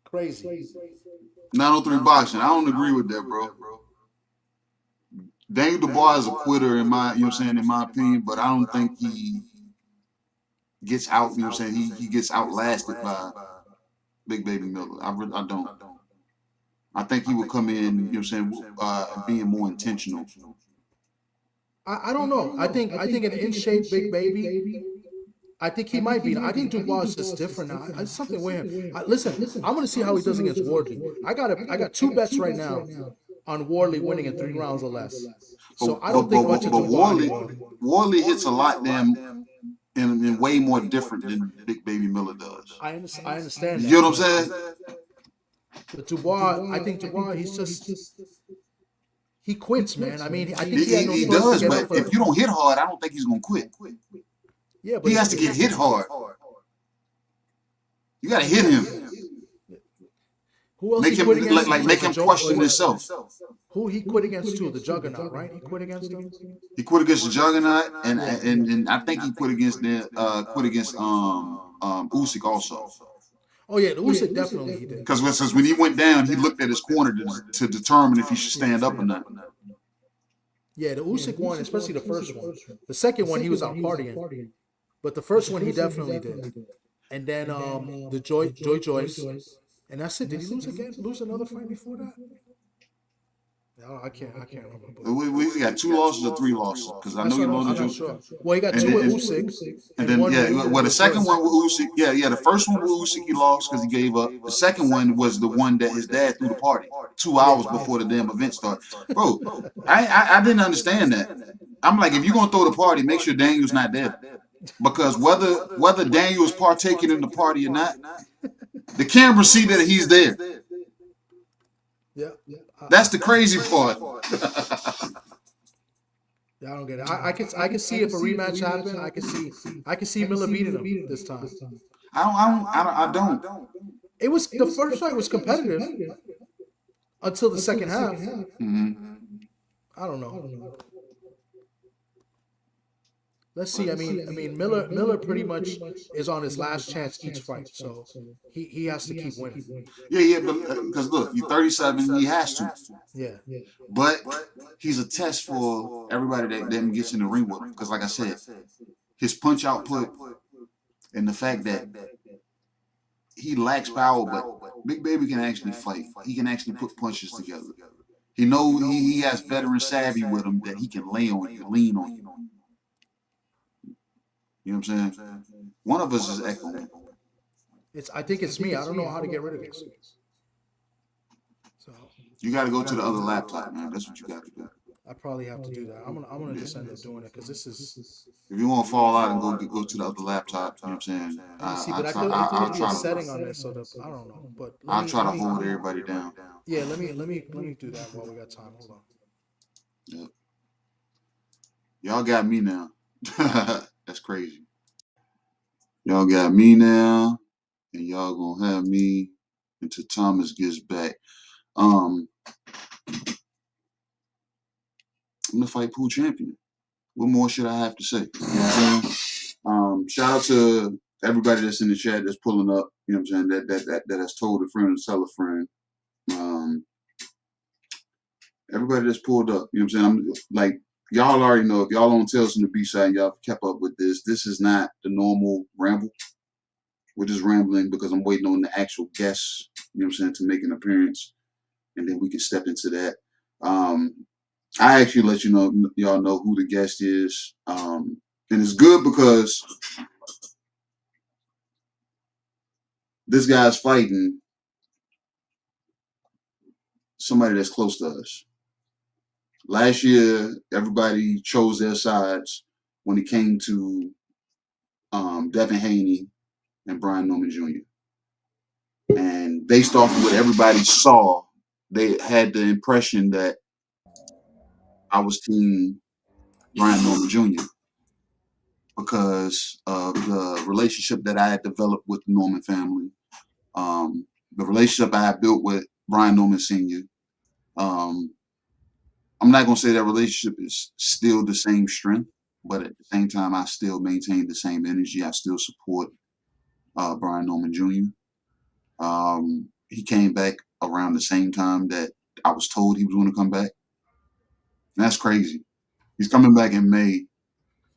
Crazy. 903 boxing. I don't agree with that, bro. Daniel Dubois is a quitter in my opinion, but I don't think he gets out, he gets outlasted by Big Baby Miller. I don't. I think he would come in, being more intentional. I don't know. I think an in shape Big Baby, I think he might be. I think Dubois is just different now. There's something with him. Listen, I'm going to see how he does against Wardley. I got 2 bets right now on Wardley winning in 3 rounds or less. So I don't think much of Dubois. Wardley hits a lot in way more different than Big Baby Miller does. I understand that. You know what I'm saying? But Dubois, I think Dubois, he quits, man. I mean, I think he does, but if you don't hit hard, I don't think he's going to quit. Yeah, but he has to get hit hard. You got to hit him. Who else make he him quit against? make him question himself. Who he quit against too? The Juggernaut, right? He quit against him. He quit against the Juggernaut, and I think he quit against Usyk also. Oh yeah, the Usyk definitely he did. Because when he went down, he looked at his corner to determine if he should stand up or not. Yeah, the Usyk one, especially the first one. The second one, he was out partying, but the first one he definitely did. And then the Joy Joyce. And that's it. Did he lose another fight before that? No, I can't remember. We got 2 losses or 3 losses because I know you lost the sure. Well, he got 2 with Usyk. And then the second one with Usyk, the first one with Usyk he lost because he gave up. The second one was the one that his dad threw the party 2 hours before the damn event started. Bro, I didn't understand that. I'm like, if you're gonna throw the party, make sure Daniel's not there, because whether Daniel is partaking in the party or not, the cameras see that he's there. Yeah. That's the crazy part. Yeah, I don't get it. I can see if a rematch happened. I can see Miller beating him this time. I don't. It was the first fight was competitive until the second half. Mm-hmm. I don't know. Let's see. I mean, Miller pretty much is on his last chance each fight, so he has to keep winning. Yeah, because look, you're 37, he has to. Yeah. But he's a test for everybody that then gets in the ring with him. Because, like I said, his punch output and the fact that he lacks power, but Big Baby can actually fight. He can actually put punches together. He knows he has veteran savvy with him that he can lay on you, lean on you. You know what I'm saying? One of us is echoing. I think it's me. I don't know how to get rid of this. So you got to go to the other laptop, man. That's what you got to do. I probably have to do that. I'm gonna just end up doing it because this is. If you want to fall out and go to the other laptop, you know what I'm saying? See, but I'll try a setting on this so that I don't know. But I'll try to hold everybody down. Yeah, let me do that while we got time. Hold on. Yep. Y'all got me now. That's crazy. Y'all got me now, and y'all gonna have me until Thomas gets back. I'm the Fight Pool champion. What more should I have to say? You know what I'm saying? Shout out to everybody that's in the chat that's pulling up. You know what I'm saying? That has told a friend to tell a friend. Everybody that's pulled up. You know what I'm saying? I'm like, y'all already know. If y'all on Tales from the B-side and y'all kept up with this, this is not the normal ramble. We're just rambling because I'm waiting on the actual guests, you know what I'm saying, to make an appearance. And then we can step into that. I actually let y'all know who the guest is. And it's good because this guy's fighting somebody that's close to us. Last year, everybody chose their sides when it came to Devin Haney and Brian Norman Jr. And based off of what everybody saw, they had the impression that I was team Brian Norman Jr. because of the relationship that I had developed with the Norman family, the relationship I had built with Brian Norman Sr. I'm not going to say that relationship is still the same strength, but at the same time, I still maintain the same energy. I still support Brian Norman Jr. He came back around the same time that I was told he was going to come back. And that's crazy. He's coming back in May,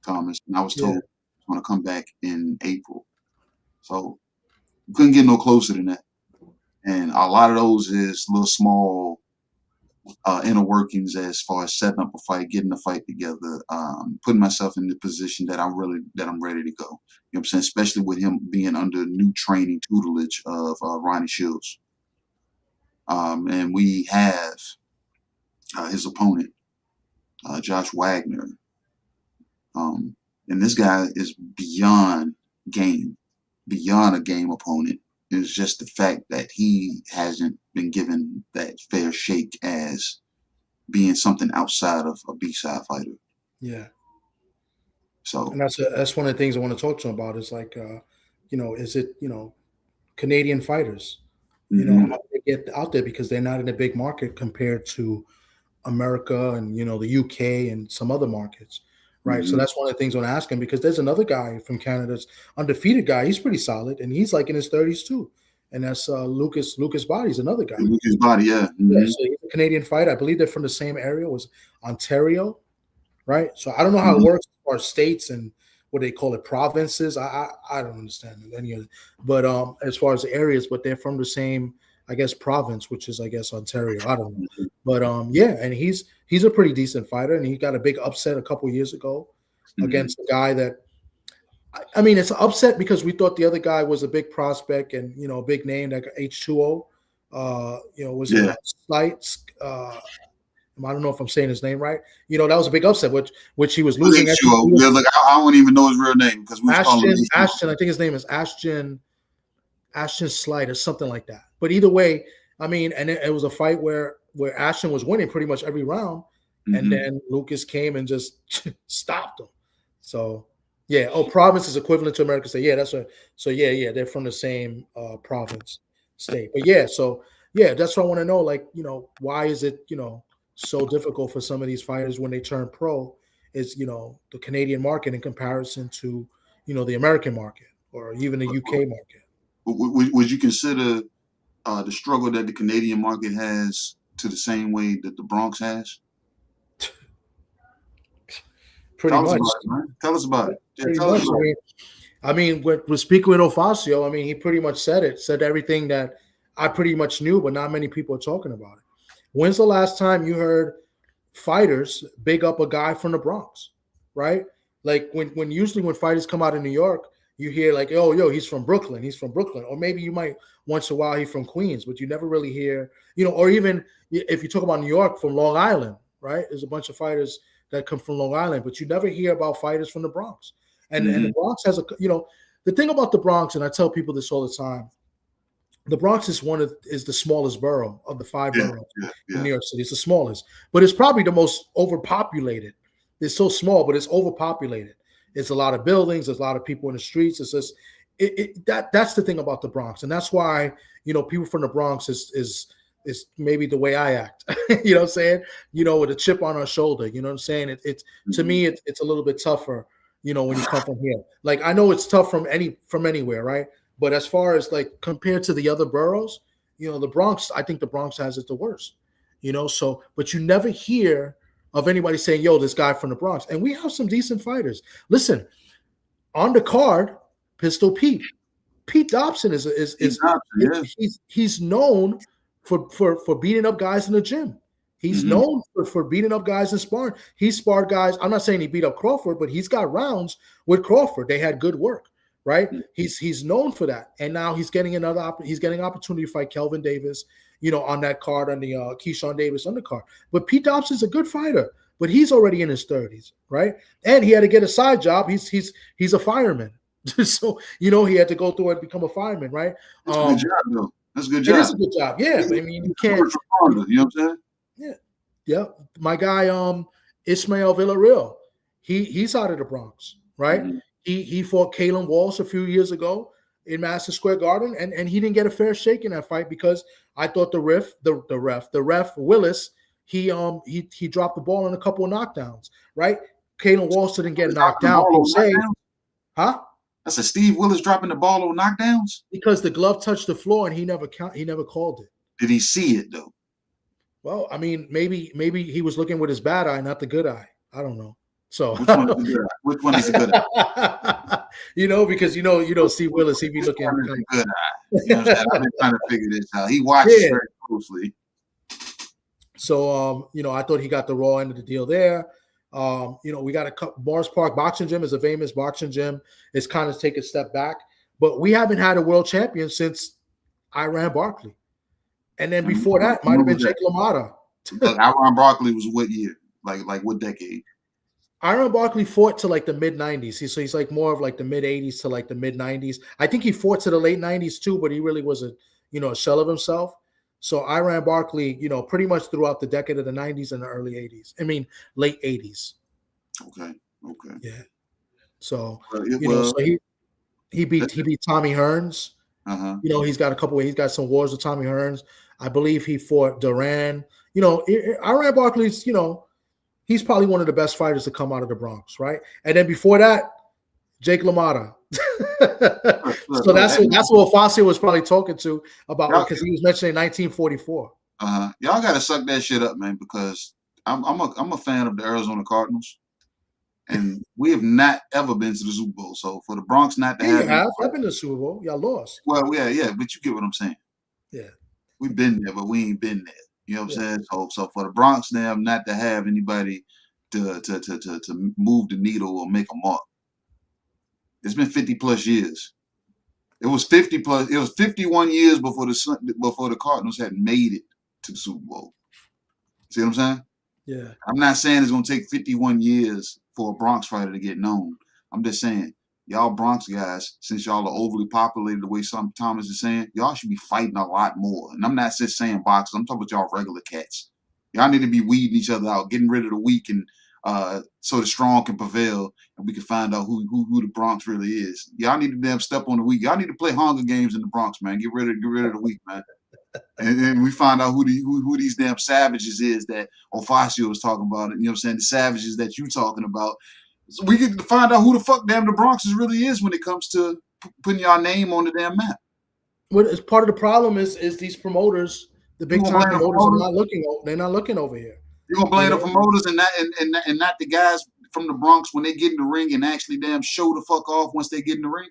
Thomas, and I was told he's going to come back in April. So you couldn't get no closer than that. And a lot of those is little small inner workings as far as setting up a fight, getting the fight together, putting myself in the position that I'm ready to go. You know what I'm saying? Especially with him being under new training tutelage of Ronnie Shields. And we have his opponent, Josh Wagner. And this guy is beyond game, beyond a game opponent. It's just the fact that he hasn't been given that fair shake as being something outside of a B-side fighter. Yeah. So and that's one of the things I want to talk to him about is like, is it, Canadian fighters, how do they get out there because they're not in a big market compared to America and, the UK and some other markets. Right. So that's one of the things I want to ask him because there's another guy from Canada's undefeated guy. He's pretty solid and he's like in his 30s too. And that's Lucas Body's another guy. Lucas Body, yeah. Yeah, so he's a Canadian fighter. I believe they're from the same area, was Ontario. Right. So I don't know how it works as far as states and what they call it, provinces. I don't understand any of it. But as far as the areas, but they're from the same, I guess, province, which is, I guess, Ontario. I don't know. But and he's a pretty decent fighter, and he got a big upset a couple years ago against a guy that, I mean, it's an upset because we thought the other guy was a big prospect and, a big name, like H2O, Slight. I don't know if I'm saying his name right. That was a big upset, which he was losing. Look, I don't even know his real name because we Ashton. I think his name is Ashton Slight or something like that. But either way, I mean, and it was a fight where Ashton was winning pretty much every round, and then Lucas came and just stopped him. So yeah, province is equivalent to America State. Yeah, that's right. So yeah, they're from the same province state. But that's what I want to know. Like, why is it so difficult for some of these fighters when they turn pro? Is the Canadian market in comparison to the American market or even the UK market? Would you consider the struggle that the Canadian market has to the same way that the Bronx has? Pretty much. Tell us about it. Pretty much. I mean, we're speaking with Ofacio. I mean, he pretty much said everything that I pretty much knew, but not many people are talking about it. When's the last time you heard fighters big up a guy from the Bronx, right? Like when usually when fighters come out of New York, you hear like, oh, yo, he's from Brooklyn, or maybe you might once in a while he's from Queens, but you never really hear, or even if you talk about New York, from Long Island, right? There's a bunch of fighters that come from Long Island, but you never hear about fighters from the Bronx. And the Bronx has the thing about the Bronx, and I tell people this all the time, the Bronx is is the smallest borough of the 5 boroughs in New York City. It's the smallest, but it's probably the most overpopulated. It's so small, but it's overpopulated. It's a lot of buildings. There's a lot of people in the streets. It's just that's the thing about the Bronx, and that's why people from the Bronx is maybe the way I act. You know what I'm saying? With a chip on our shoulder. You know what I'm saying? It's to me, it's a little bit tougher. When you come from here, like I know it's tough from anywhere, right? But as far as like compared to the other boroughs, the Bronx, I think the Bronx has it the worst. So but you never hear of anybody saying, yo, this guy from the Bronx. And we have some decent fighters. Listen, on the card, Pistol Pete Dobson he's known for beating up guys in the gym. He's known for beating up guys in sparring. He sparred guys. I'm not saying he beat up Crawford, but he's got rounds with Crawford. They had good work, right? He's known for that. And now he's getting opportunity to fight Kelvin Davis, on that card, on the Keyshawn Davis undercard. But Pete Dobson's a good fighter, but he's already in his 30s, right? And he had to get a side job. He's a fireman. So, he had to go through and become a fireman, right? That's a good job, though. That's a good job. It is a good job. Yeah. I mean, you can't. You know what I'm saying? Yeah. My guy, Ismael Villarreal, he's out of the Bronx, right? He fought Kalen Walsh a few years ago in Madison Square Garden, and he didn't get a fair shake in that fight because I thought the ref Willis, he dropped the ball in a couple of knockdowns, right? Kalen Walsh didn't get knocked down per se. Huh? That's a Steve Willis dropping the ball on knockdowns? Because the glove touched the floor and he never called it. Did he see it though? Well, I mean, maybe he was looking with his bad eye, not the good eye. I don't know. So which one is the good eye? Which one is the good eye? Because you don't see Willis, he be looking at the good eye. I've been trying to figure this out. He watches very closely. So I thought he got the raw end of the deal there. We got a Morris Park Boxing Gym is a famous boxing gym. It's kind of take a step back, but we haven't had a world champion since Iran Barkley. And then before that might have been Jake LaMotta. Iran Barkley was what year? Like what decade? Iran Barkley fought to like the mid 90s. So he's like more of like the mid 80s to like the mid 90s. I think he fought to the late 90s too, but he really was a shell of himself. So Iran Barkley, pretty much throughout the decade of the 90s and the early 80s. I mean, late 80s. Okay. Yeah. So so he beat Tommy Hearns. He's got some wars with Tommy Hearns. I believe he fought Duran. Iran Barkley's, he's probably one of the best fighters to come out of the Bronx, right? And then before that, Jake LaMotta. So that's what Ofacio was probably talking to about because he was mentioning 1944. Y'all gotta suck that shit up, man, because I'm a fan of the Arizona Cardinals. And we have not ever been to the Super Bowl. So for the Bronx not to have I've been to the Super Bowl. Y'all lost. Well, yeah, but you get what I'm saying. Yeah. We've been there, but we ain't been there. You know what I'm saying? So for the Bronx now not to have anybody to move the needle or make a mark. It's been 50 plus years. It was 51 years before the Cardinals had made it to the Super Bowl. See what I'm saying? Yeah. I'm not saying it's gonna take 51 years for a Bronx fighter to get known. I'm just saying, y'all Bronx guys, since y'all are overly populated the way some Thomas is saying, y'all should be fighting a lot more. And I'm not just saying boxers, I'm talking about y'all regular cats. Y'all need to be weeding each other out, getting rid of the weak and so the strong can prevail and we can find out who the Bronx really is. Y'all need to damn step on the weak. Y'all need to play Hunger Games in the Bronx, man. Get rid of the weak, man. And then we find out who these damn savages is that Ofacio was talking about. You know what I'm saying? The savages that you talking about. So we get to find out who the fuck damn the Bronx really is when it comes to putting y'all name on the damn map. What is part of the problem is these promoters, the big time promoters are not looking. They're not looking over here. You're gonna blame the promoters and not the guys from the Bronx when they get in the ring and actually damn show the fuck off once they get in the ring?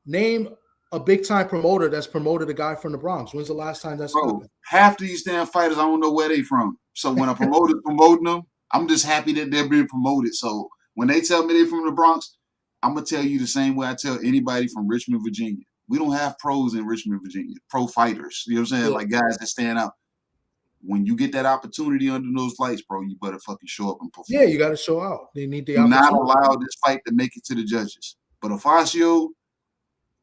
Name a big time promoter that's promoted a guy from the Bronx. When's the last time that's happened? Half these damn fighters, I don't know where they from. So when a promoter's promoting them, I'm just happy that they're being promoted. So when they tell me they're from the Bronx, I'm gonna tell you the same way I tell anybody from Richmond, Virginia. We don't have pros in Richmond, Virginia. Pro fighters. You know what I'm saying? Yeah. Like guys that stand out. When you get that opportunity under those lights, bro, you better fucking show up and perform. Yeah, you got to show out. They need the Do opportunity. not allow this fight to make it to the judges. But Ofacio,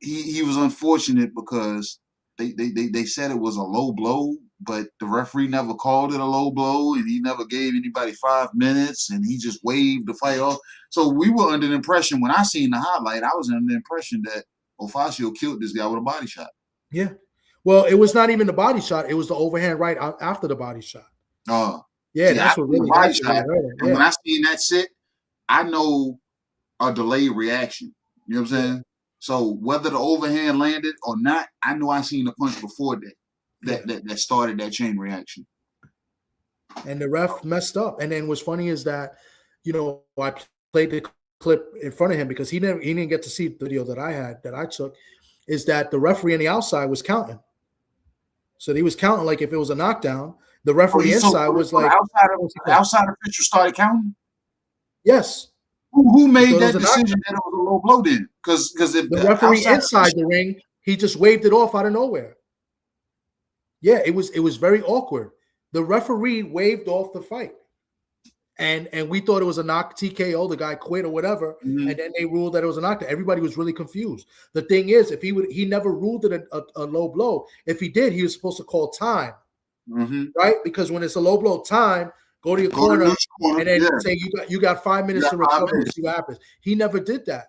he was unfortunate because they said it was a low blow, but the referee never called it a low blow, and he never gave anybody 5 minutes, and he just waved the fight off. So we were under the impression, when I seen the highlight, I was under the impression that Ofacio killed this guy with a body shot. Yeah. Well, it was not even the body shot. It was the overhand right after the body shot. Yeah, that's what really body shot. Yeah. When I seen that sit, I know a delayed reaction. You know what I'm saying? So whether the overhand landed or not, I know I seen the punch before that started that chain reaction. And the ref messed up. And then what's funny is that, I played the clip in front of him because he didn't get to see the video that I took, is that the referee on the outside was counting. So he was counting like if it was a knockdown. The referee inside was like outside official started counting. Yes. Who made that decision that it was a low blow then? Because if the referee inside the ring, he just waved it off out of nowhere. Yeah, it was very awkward. The referee waved off the fight. And we thought it was a knock TKO, the guy quit or whatever, and then they ruled that it was a knockdown. Everybody was really confused. The thing is, if he never ruled it a low blow. If he did, he was supposed to call time, right? Because when it's a low blow, time, go to your corner and then say you got 5 minutes to recover and see what happens. He never did that.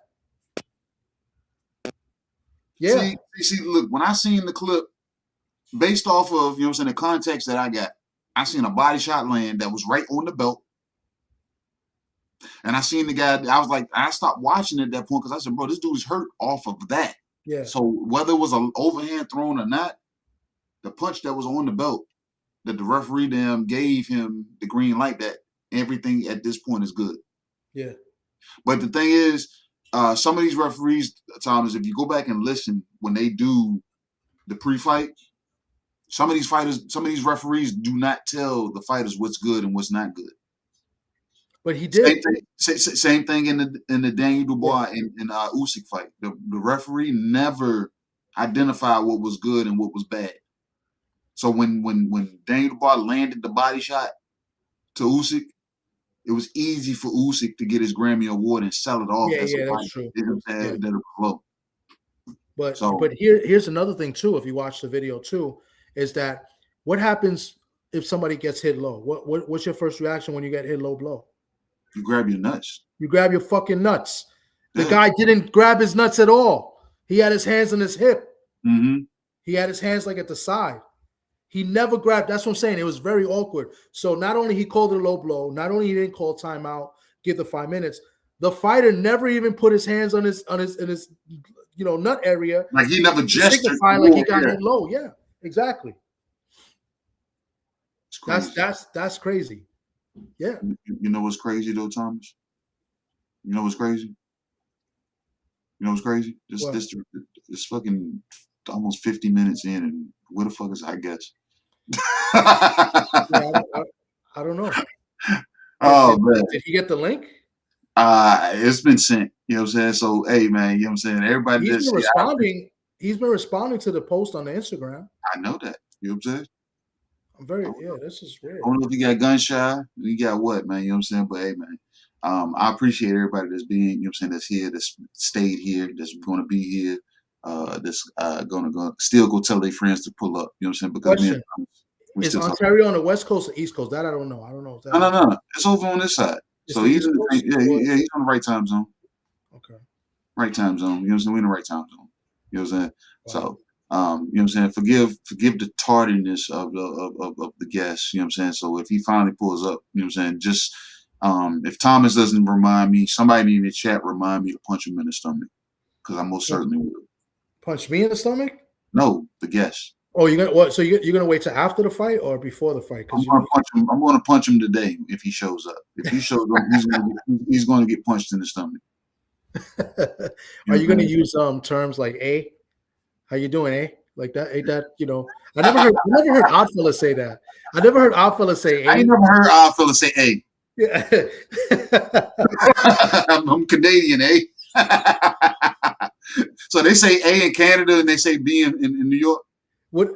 Yeah. See, look, when I seen the clip, based off of the context that I got, I seen a body shot land that was right on the belt. And I seen the guy, I stopped watching at that point because I said, bro, this dude's hurt off of that. Yeah. So whether it was an overhand thrown or not, the punch that was on the belt, that the referee gave him the green light that everything at this point is good. Yeah. But the thing is, some of these referees, Thomas, if you go back and listen when they do the pre-fight, some of these referees do not tell the fighters what's good and what's not good. But he did. Same thing in the Daniel Dubois and Usyk fight. The referee never identified what was good and what was bad. So when Daniel Dubois landed the body shot to Usyk, it was easy for Usyk to get his Grammy Award and sell it off. Yeah, that's true. But here's another thing too. If you watch the video too, is that what happens if somebody gets hit low? What's your first reaction when you get hit low blow? You grab your nuts. You grab your fucking nuts. The guy didn't grab his nuts at all. He had his hands on his hip. He had his hands like at the side. He never grabbed. That's what I'm saying. It was very awkward. So not only he called it a low blow, not only he didn't call timeout, give the 5 minutes. The fighter never even put his hands on his nut area. Like he never gestured. Like he got hit low. Yeah, exactly. That's crazy. Yeah. You know what's crazy though, Thomas? You know what's crazy? This fucking almost 50 minutes in, and where the fuck is I guess? I don't know. Did he get the link? It's been sent. You know what I'm saying? So hey man, you know what I'm saying? Everybody he's been responding. He's been responding to the post on the Instagram. I know that. You know what I'm saying? This is weird. I don't know if you got gun shy. You got what, man? You know what I'm saying? But hey, man, I appreciate everybody that's being, you know what I'm saying, that's here, that's stayed here, that's going to be here, that's going to still go tell their friends to pull up. You know what I'm saying? Because is Ontario on the West Coast or East Coast? That I don't know. I don't know. No. It's over on this side. So he's in he's on the right time zone. Okay. Right time zone. You know what I'm saying? We're in the right time zone. You know what I'm saying? Wow. So. You know what I'm saying? Forgive the tardiness of the guest, you know what I'm saying? So if he finally pulls up, you know what I'm saying, just if Thomas doesn't remind me, somebody in the chat remind me to punch him in the stomach. Because I most certainly will. Punch me in the stomach? No, the guest. Oh, you're gonna what? So you're gonna wait till after the fight or before the fight? I'm gonna punch him. I'm gonna punch him today if he shows up. If he shows up, he's gonna get punched in the stomach. Are you gonna use terms like "A"? How you doing, eh? Like that? Ain't that I never heard Oddfella say that. I never heard Oddfella say "A." I ain't never heard Oddfella say "A." Yeah. I'm Canadian, eh? So they say A in Canada and they say B in New York. What?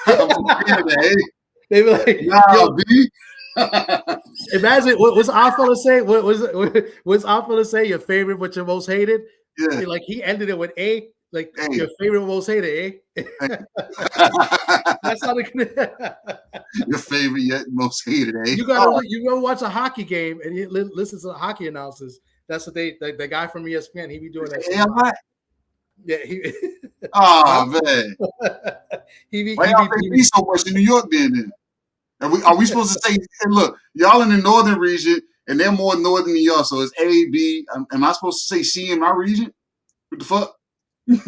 I'm from Canada, eh? They be like, nah, B. Imagine what's Oddfella say? What's Oddfella say? Your favorite, but your most hated? Yeah. Like he ended it with A. Like your favorite, most hated, eh? That's how your favorite yet most hated, eh? You gotta watch a hockey game and you listen to the hockey announcers. That's what the guy from ESPN, he be doing that. Yeah, oh man. Why y'all say me so much in New York then? Are we supposed to say, hey, look, y'all in the northern region and they're more northern than y'all, so it's A, B. Am I supposed to say C in my region? What the fuck? I'm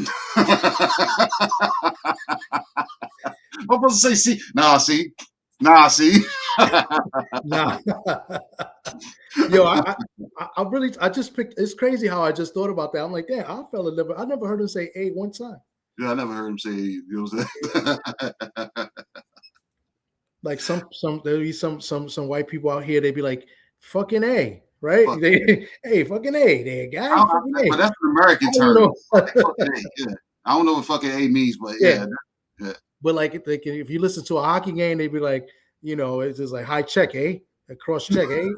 supposed to say C. Nah, C. Nah. Yo, I just picked. It's crazy how I just thought about that. I'm like, damn, I never heard him say A one time. Yeah, I never heard him say A. You know what I'm saying? Like there'll be some white people out here. They'd be like, fucking A, right? Hey, fucking A, there, guy. But that's an American term. Yeah. I don't know what fucking A means, but yeah. But like if you listen to a hockey game, they'd be like, it's just like high check, eh? A cross check, eh?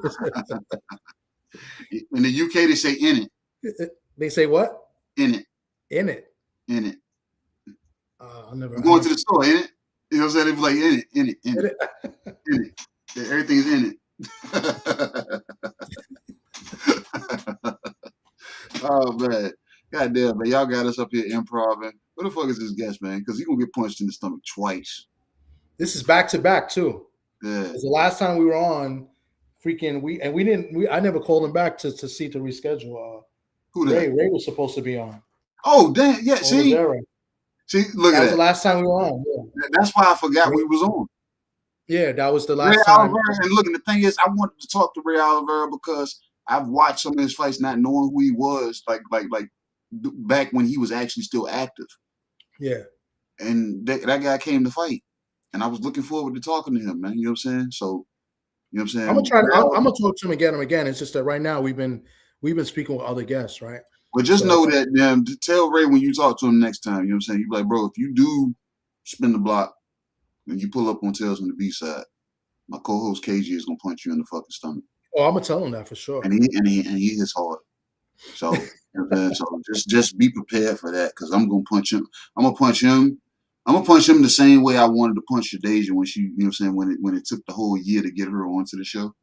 In the UK, they say in it. They say what? In it. In it. In it. I never. I'm going to the store, in it. You know what I'm saying? They be like, in it. Yeah, everything's in it. Oh man. Goddamn, man. Y'all got us up here improving. Who the fuck is this guest, man? Because he's gonna get punched in the stomach twice. This is back to back too. Yeah. Because the last time we were on, I never called him back to see to reschedule. Who that? Ray was supposed to be on. Oh damn, yeah. See, look at that. That was the last time we were on. Yeah. That's why I forgot we was on. Yeah, that was the last Ray time. Oliveira, and look, the thing is, I wanted to talk to Ray Oliveira because I've watched some of his fights, not knowing who he was, like back when he was actually still active. Yeah. And that guy came to fight, and I was looking forward to talking to him, man. You know what I'm saying? So, you know what I'm saying? I'm gonna talk to him again. It's just that right now we've been speaking with other guests, right? But just know that, tell Ray when you talk to him next time, you know what I'm saying? You be like, bro, if you do spin the block and you pull up on Tales on the B side, my co-host KG is gonna punch you in the fucking stomach. Oh, I'm gonna tell him that for sure. And he hits hard. So, so just be prepared for that, because I'm gonna punch him. I'm gonna punch him the same way I wanted to punch Shadeja when she, you know what I'm saying, when it took the whole year to get her onto the show.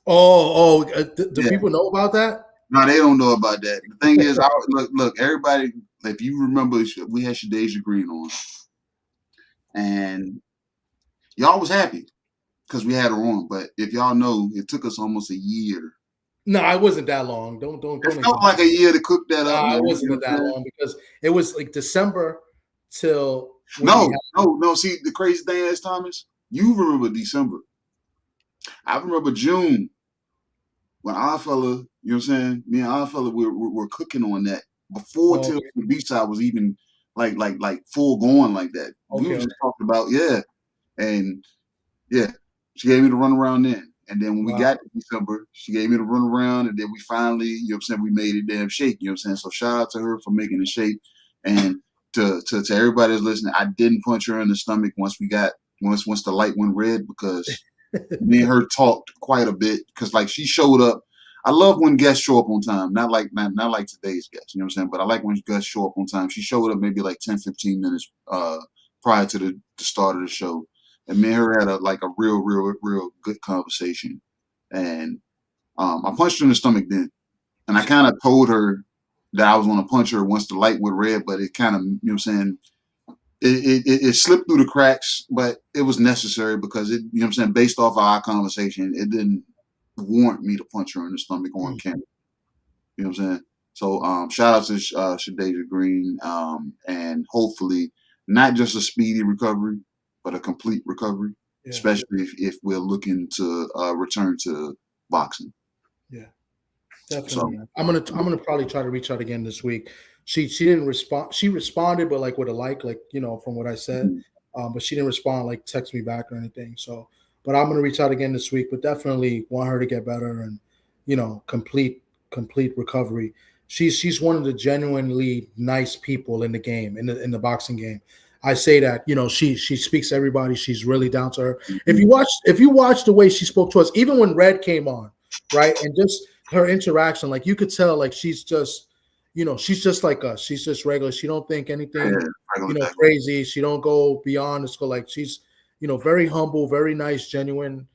Do people know about that? No, they don't know about that. The thing is, look, everybody, if you remember, we had Shadeja Green on, and y'all was happy because we had her on. But if y'all know, it took us almost a year. No, it wasn't that long. Don't. It felt like a year to cook that up. No, it wasn't that long because it was like December till. No. See, the crazy thing is, Thomas, you remember December. I remember June when Oddfella, you know what I'm saying? Me and Oddfella were cooking on that before Tales on the B-side was even like full going like that. We were just talking about, and she gave me the run around then. And then when we got to December, she gave me the run around, and then we finally, you know what I'm saying, we made it damn shake, you know what I'm saying? So shout out to her for making it shake. And to everybody that's listening, I didn't punch her in the stomach once the light went red, because me and her talked quite a bit, because like she showed up. I love when guests show up on time, not like today's guests, you know what I'm saying? But I like when guests show up on time. She showed up maybe like 10, 15 minutes prior to the start of the show. And me and her had a real good conversation. And I punched her in the stomach then. And I kind of told her that I was going to punch her once the light went red, but it kind of, you know what I'm saying, it slipped through the cracks, but it was necessary because it, you know what I'm saying, based off of our conversation, it didn't warrant me to punch her in the stomach on camera. You know what I'm saying? So shout out to Shadeja Green, and hopefully not just a speedy recovery, but a complete recovery, especially if we're looking to return to boxing. Yeah, definitely. So, I'm gonna probably try to reach out again this week. She didn't respond. She responded, but like with a like from what I said, but she didn't respond, like text me back or anything. So, but I'm gonna reach out again this week. But definitely want her to get better and complete recovery. She's one of the genuinely nice people in the game, in the boxing game. I say that, she speaks to everybody. She's really down to her. If you watch the way she spoke to us, even when Red came on, right, and just her interaction, like you could tell, like she's just like us. She's just regular. She don't think anything, crazy. She don't go beyond the school. Like she's, very humble, very nice, genuine.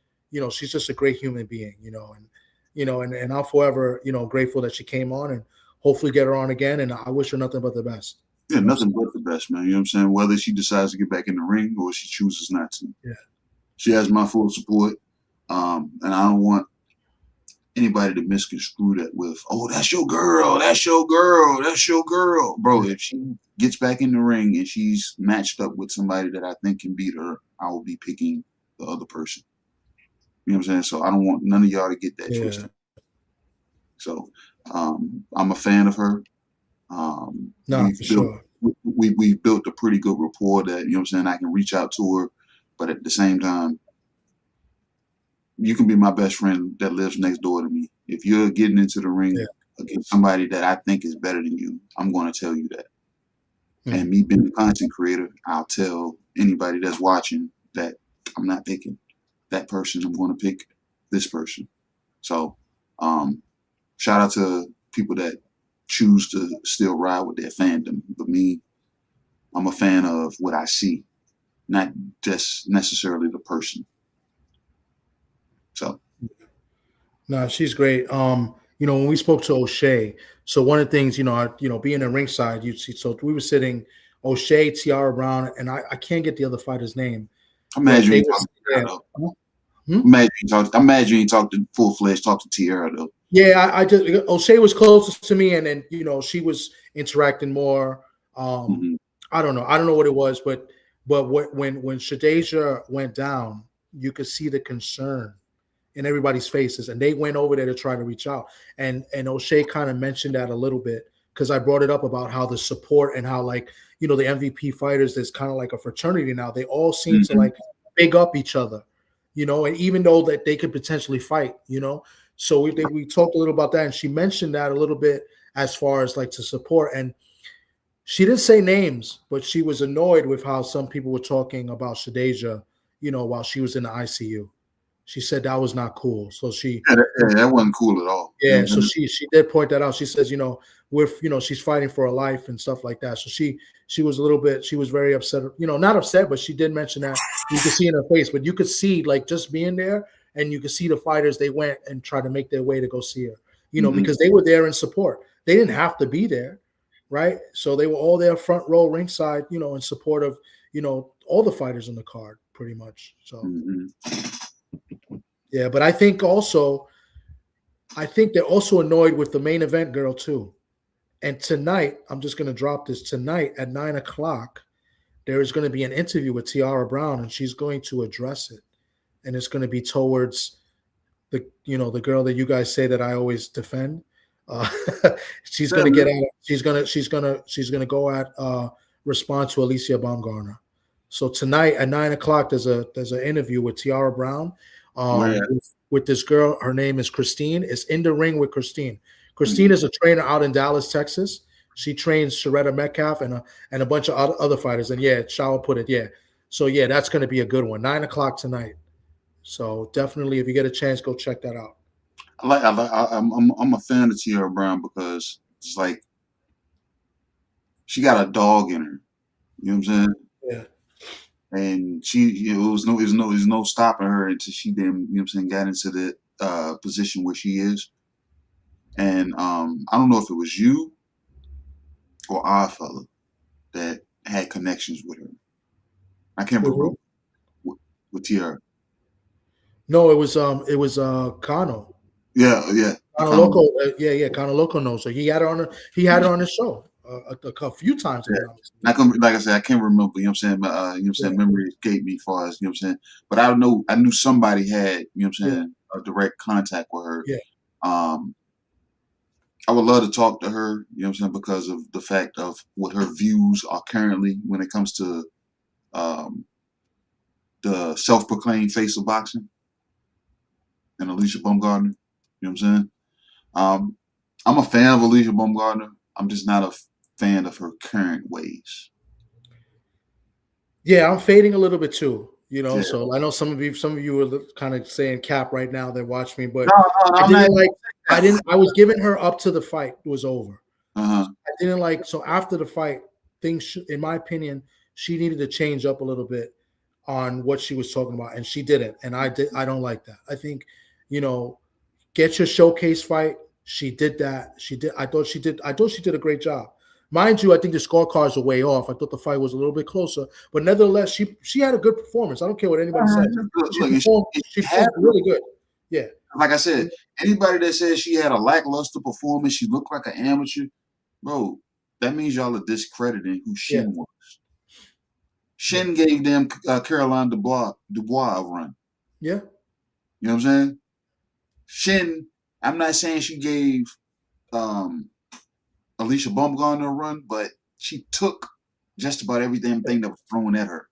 She's just a great human being. And I'm forever, grateful that she came on, and hopefully get her on again. And I wish her nothing but the best. Yeah, nothing but the best, man. You know what I'm saying? Whether she decides to get back in the ring or she chooses not to. Yeah. She has my full support. And I don't want anybody to misconstrue that with, oh, that's your girl, that's your girl, that's your girl. Bro, if she gets back in the ring and she's matched up with somebody that I think can beat her, I will be picking the other person. You know what I'm saying? So I don't want none of y'all to get that twisted. So I'm a fan of her. We built a pretty good rapport that, you know what I'm saying, I can reach out to her, but at the same time, you can be my best friend that lives next door to me. If you're getting into the ring against somebody that I think is better than you, I'm going to tell you that. And me being a content creator, I'll tell anybody that's watching that I'm not picking that person. I'm going to pick this person. So shout out to people that choose to still ride with their fandom. But me, I'm a fan of what I see, not just necessarily the person. So, no, she's great. When we spoke to O'Shea, so one of the things, being in ringside, you see, so we were sitting, O'Shea, Tiara Brown, and I can't get the other fighter's name. I'm mad you ain't talking to Tiara, though. I'm mad you ain't talked to full-fledged, talk to Tiara, though. Yeah, I just, O'Shea was closest to me, and then, she was interacting more. I don't know what it was, but when Shadeja went down, you could see the concern in everybody's faces, and they went over there to try to reach out. And O'Shea kind of mentioned that a little bit, because I brought it up about how the support and how, like, the MVP fighters, there's kind of like a fraternity now. They all seem to like big up each other, and even though that they could potentially fight, so we talked a little about that, and she mentioned that a little bit as far as like to support. And she didn't say names, but she was annoyed with how some people were talking about Shadeja, while she was in the ICU. She said that was not cool. So that wasn't cool at all. Yeah, so she did point that out. She says, she's fighting for her life and stuff like that. So she was a little bit, she was very upset, not upset, but she did mention that. You could see in her face, but you could see, like, just being there, and you could see the fighters, they went and tried to make their way to go see her, because they were there in support. They didn't have to be there, right? So they were all there front row ringside, in support of, all the fighters on the card, pretty much. So yeah, but I think they're also annoyed with the main event girl too. And tonight, I'm just going to drop this. Tonight at 9:00, there is going to be an interview with Tiara Brown, and she's going to address it. And it's going to be towards the girl that you guys say that I always defend. She's going to get at. She's going to go at respond to Alicia Baumgartner. So tonight at 9:00, there's an interview with Tiara Brown. With this girl, her name is Christine. It's In the Ring with Christine. Christine is a trainer out in Dallas, Texas. She trains Sharetta Metcalf and a bunch of other fighters. And yeah, Shaw put it. Yeah, so yeah, that's going to be a good one. 9:00 tonight. So definitely, if you get a chance, go check that out. I'm a fan of Tiara Brown because it's like she got a dog in her. You know what I'm saying? Yeah. And she, it was no stopping her until she then, got into the position where she is. And I don't know if it was you or our fella that had connections with her. I can't remember with Tiara. No, it was Kano. Yeah. Kind of Loco, Kind of Loco knows her. He had her on his show a few times. Like I said, I can't remember. You know what I'm saying? Memory escaped me as far as, you know what I'm saying. But I knew somebody had, you know what I'm saying, a direct contact with her. Yeah. I would love to talk to her, you know what I'm saying, because of the fact of what her views are currently when it comes to the self-proclaimed face of boxing and Alicia Baumgardner. You know what I'm saying? I'm a fan of Alicia Baumgardner. I'm just not a fan of her current ways. Yeah, I'm fading a little bit too. You know, so I know some of you are kind of saying cap right now that watch me, but I was giving her up to the fight was over. I didn't like, so after the fight, things, in my opinion, she needed to change up a little bit on what she was talking about, and she didn't. And I don't like that. I think, you know, get your showcase fight. She did that. I thought she did a great job. Mind you, I think the scorecards are way off. I thought the fight was a little bit closer, but nevertheless, she had a good performance. I don't care what anybody says. She performed really good. Yeah. Like I said, anybody that says she had a lackluster performance, she looked like an amateur, bro, that means y'all are discrediting who Shin was. Shin gave them Caroline Dubois a run. Yeah. You know what I'm saying? Shin, I'm not saying she gave Alicia Baumgardner a run, but she took just about everything that was thrown at her.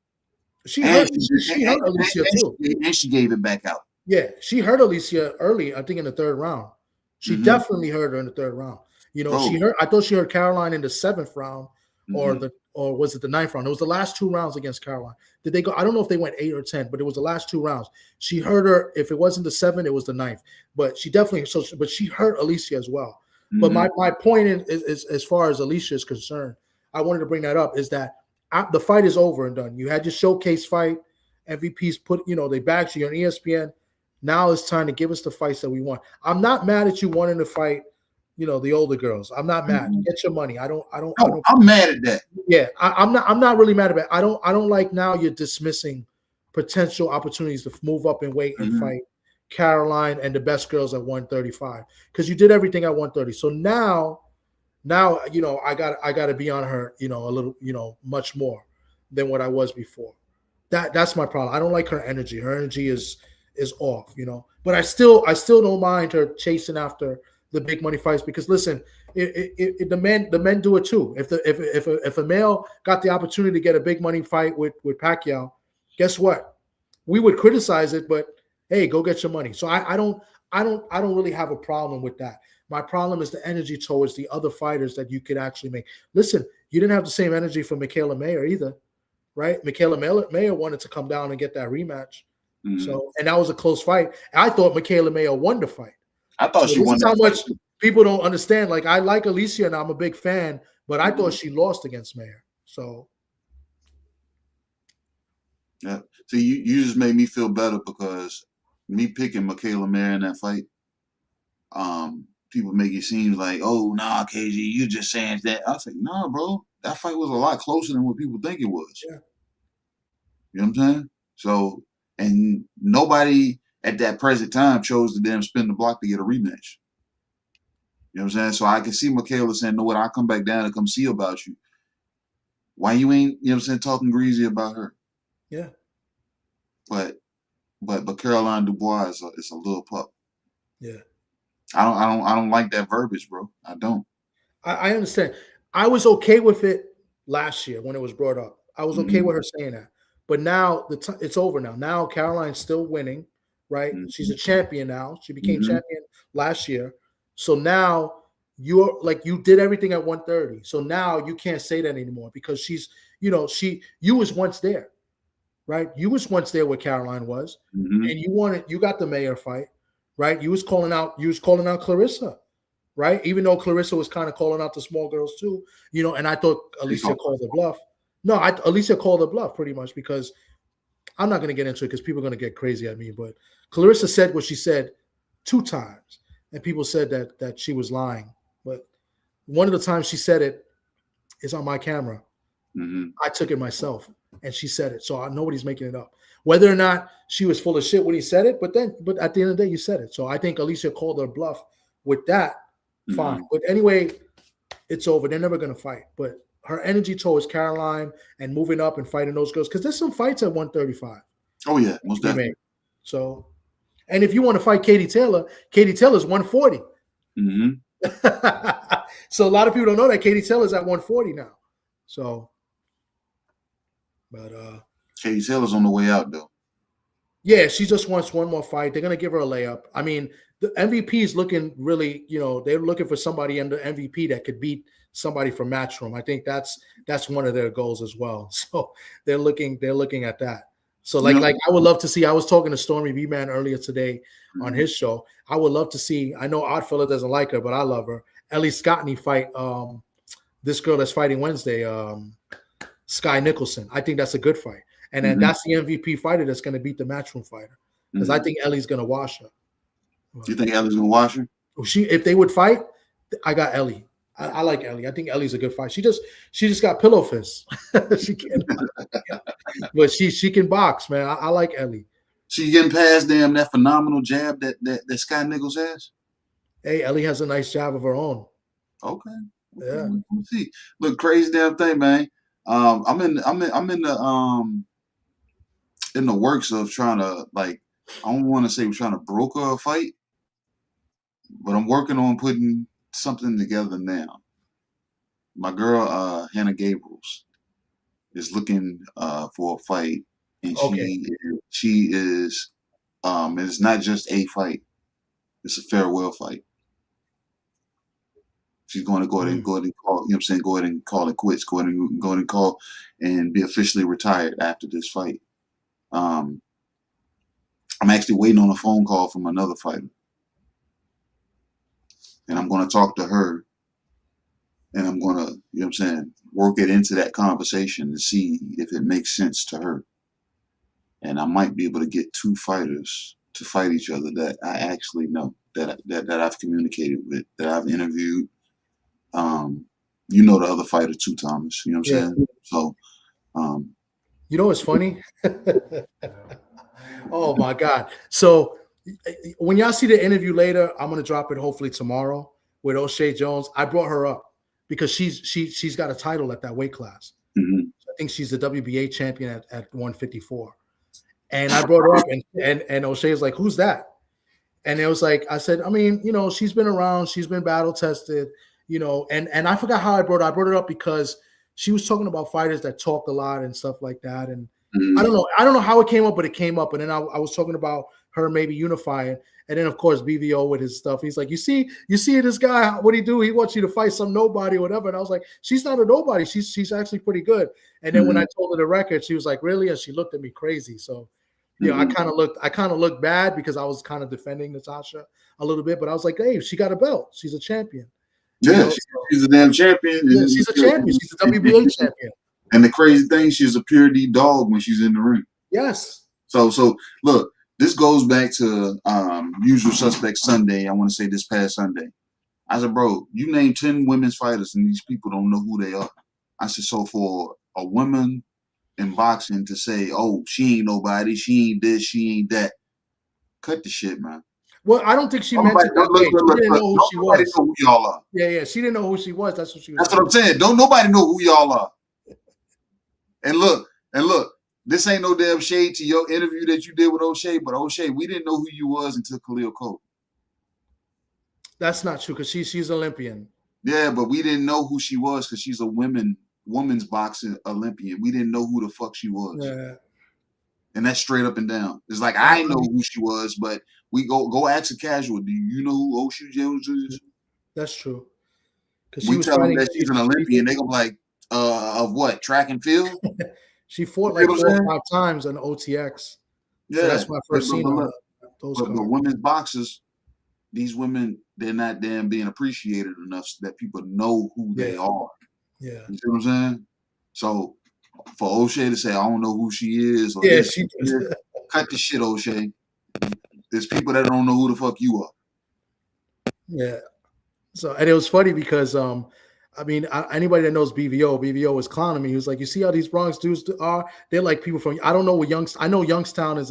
She hurt Alicia too. And she gave it back out. Yeah, she hurt Alicia early, I think in the third round. She definitely hurt her in the third round. You know, I thought she hurt Caroline in the 7th round or was it the 9th round? It was the last 2 rounds against Caroline. Did they go? I don't know if they went 8 or 10, but it was the last 2 rounds. She hurt her. If it wasn't the 7th, it was the 9th. But she definitely but she hurt Alicia as well. But my point is as far as Alicia is concerned, I wanted to bring that up, is that the fight is over and done. You had your showcase fight. MVPs they bagged you on ESPN. Now it's time to give us the fights that we want. I'm not mad at you wanting to fight, the older girls. I'm not mad. Get your money. I'm mad at that. Yeah, I'm not really mad about it. I don't like now you're dismissing potential opportunities to move up and weight and fight Caroline and the best girls at 135, because you did everything at 130. So now I got to be on her, a little, much more than what I was before. That's my problem. I don't like her energy. Her energy is off, But I still don't mind her chasing after the big money fights, because listen, the men do it too. If a male got the opportunity to get a big money fight with Pacquiao, guess what? We would criticize it, but hey, go get your money. So I don't really have a problem with that. My problem is the energy towards the other fighters that you could actually make. Listen, you didn't have the same energy for Michaela Mayer either, right? Michaela Mayer wanted to come down and get that rematch. So, and that was a close fight. I thought Michaela Mayer won the fight. I thought she won. How much people don't understand. Like, I like Alicia and I'm a big fan, but I thought she lost against Mayer. So, yeah. So you just made me feel better, because me picking Michaela Mayer in that fight, people make it seem like, oh, nah, KG, you just saying that. I was like, nah, bro, that fight was a lot closer than what people think it was. Yeah. You know what I'm saying? So, and nobody at that present time chose to damn spin the block to get a rematch. You know what I'm saying? So I can see Michaela saying, no, what, I'll come back down and come see about you. Why you ain't, you know what I'm saying, talking greasy about her? Yeah. But Caroline Dubois is a little pup. Yeah. I don't like that verbiage, bro. I don't. I understand. I was okay with it last year when it was brought up. I was okay with her saying that. But now it's over now. Now Caroline's still winning, right? She's a champion now. She became champion last year. So now you did everything at 130. So now you can't say that anymore, because she's, you was once there, right? You was once there where Caroline was, and you got the Mayer fight, right? You was calling out Clarissa, right? Even though Clarissa was kind of calling out the small girls too, and I thought Alicia called the bluff. No, Alicia called the bluff pretty much, because I'm not going to get into it because people are going to get crazy at me. But Clarissa said what she said 2 times, and people said that she was lying. But one of the times she said it is on my camera. I took it myself, and she said it, so nobody's making it up. Whether or not she was full of shit when he said it, but at the end of the day, you said it. So I think Alicia called her bluff with that, fine. But anyway, it's over. They're never gonna fight. But her energy towards Caroline and moving up and fighting those girls, because there's some fights at 135. Oh yeah, most definitely. So, and if you want to fight Katie Taylor's 140. So a lot of people don't know that Katie Taylor's at 140 now. So, but Katie Taylor's on the way out though. Yeah, she just wants one more fight. They're gonna give her a layup. I mean, the MVP is looking really, they're looking for somebody under MVP that could beat somebody from Matchroom. I think that's one of their goals as well. So they're looking at that. So like I would love to see. I was talking to Stormy B-Man earlier today on his show. I would love to see. I know Oddfella doesn't like her, but I love her. Ellie Scottney fight this girl that's fighting Wednesday, Sky Nicholson. I think that's a good fight. And then that's the MVP fighter that's going to beat the Matchroom fighter. Because I think Ellie's going to wash her. You think Ellie's going to wash her? If they would fight, I got Ellie. I like Ellie. I think Ellie's a good fight. She just got pillow fists. She can't, but she can box, man. I like Ellie. She getting past that phenomenal jab that Sky Nichols has. Hey, Ellie has a nice jab of her own. Okay. Yeah. Let's see. Look, crazy damn thing, man. I'm in the works of trying to, like, I don't want to say we're trying to broker a fight, but I'm working on putting something together now. My girl Hannah Gabriels is looking for a fight, and she is it's not just a fight, it's a farewell fight. She's going to go ahead and call, go ahead and call it quits, go ahead and call and be officially retired after this fight. I'm actually waiting on a phone call from another fighter. And I'm going to talk to her, and I'm going to, work it into that conversation to see if it makes sense to her. And I might be able to get two fighters to fight each other that I actually know, that I've communicated with, that I've interviewed. The other fighter too, Thomas. You know what I'm saying? So, what's funny? Oh my God! So when y'all see the interview later, I'm gonna drop it hopefully tomorrow with O'Shea Jones. I brought her up because she's got a title at that weight class. I think she's the WBA champion at 154. And I brought her up, and O'Shea's like, "Who's that?" And it was like, I said, I mean, she's been around, she's been battle tested. And I forgot how I brought her up because she was talking about fighters that talk a lot and stuff like that. And I don't know how it came up, but it came up. And then I was talking about her maybe unifying. And then of course BVO with his stuff. He's like, you see this guy, what he do? He wants you to fight some nobody or whatever. And I was like, she's not a nobody. She's actually pretty good. And then when I told her the record, she was like, really? And she looked at me crazy. So I kind of looked bad because I was kind of defending Natasha a little bit, but I was like, hey, she got a belt. She's a champion. Yeah, she's a damn champion. Yeah, she's a champion. She's a WBA champion. And the crazy thing, she's a pure D dog when she's in the ring. Yes. So look, this goes back to Usual Suspect Sunday. I want to say this past Sunday. I said, bro, you name 10 women's fighters and these people don't know who they are. I said, so for a woman in boxing to say, oh, she ain't nobody, she ain't this, she ain't that, cut the shit, man. Well, I don't think she meant it that way. She didn't know who she was. Know who y'all are. Yeah, she didn't know who she was. That's what she was. That's what I'm saying. Don't nobody know who y'all are. And look, this ain't no damn shade to your interview that you did with O'Shea, but O'Shea, we didn't know who you was until Khalil Cope. That's not true because she's Olympian. Yeah, but we didn't know who she was because she's a women's boxing Olympian. We didn't know who the fuck she was. Yeah. And that's straight up and down. It's like I know who she was, but we go ask a casual. Do you know who O'Shea Jones is? That's true. We tell them that she's an Olympian. They go like, of what? Track and field? She fought like 4 or 5 times on OTX. Yeah, so that's my first scene on those. But the women's boxers, these women, they're not damn being appreciated enough so that people know who they are. Yeah. You see what I'm saying? So for O'Shea to say, I don't know who she is, or cut the shit, O'Shea. There's people that don't know who the fuck you are. Yeah. So, and it was funny because, anybody that knows BVO was clowning me. He was like, you see how these Bronx dudes are? They're like people from, I don't know what I know Youngstown is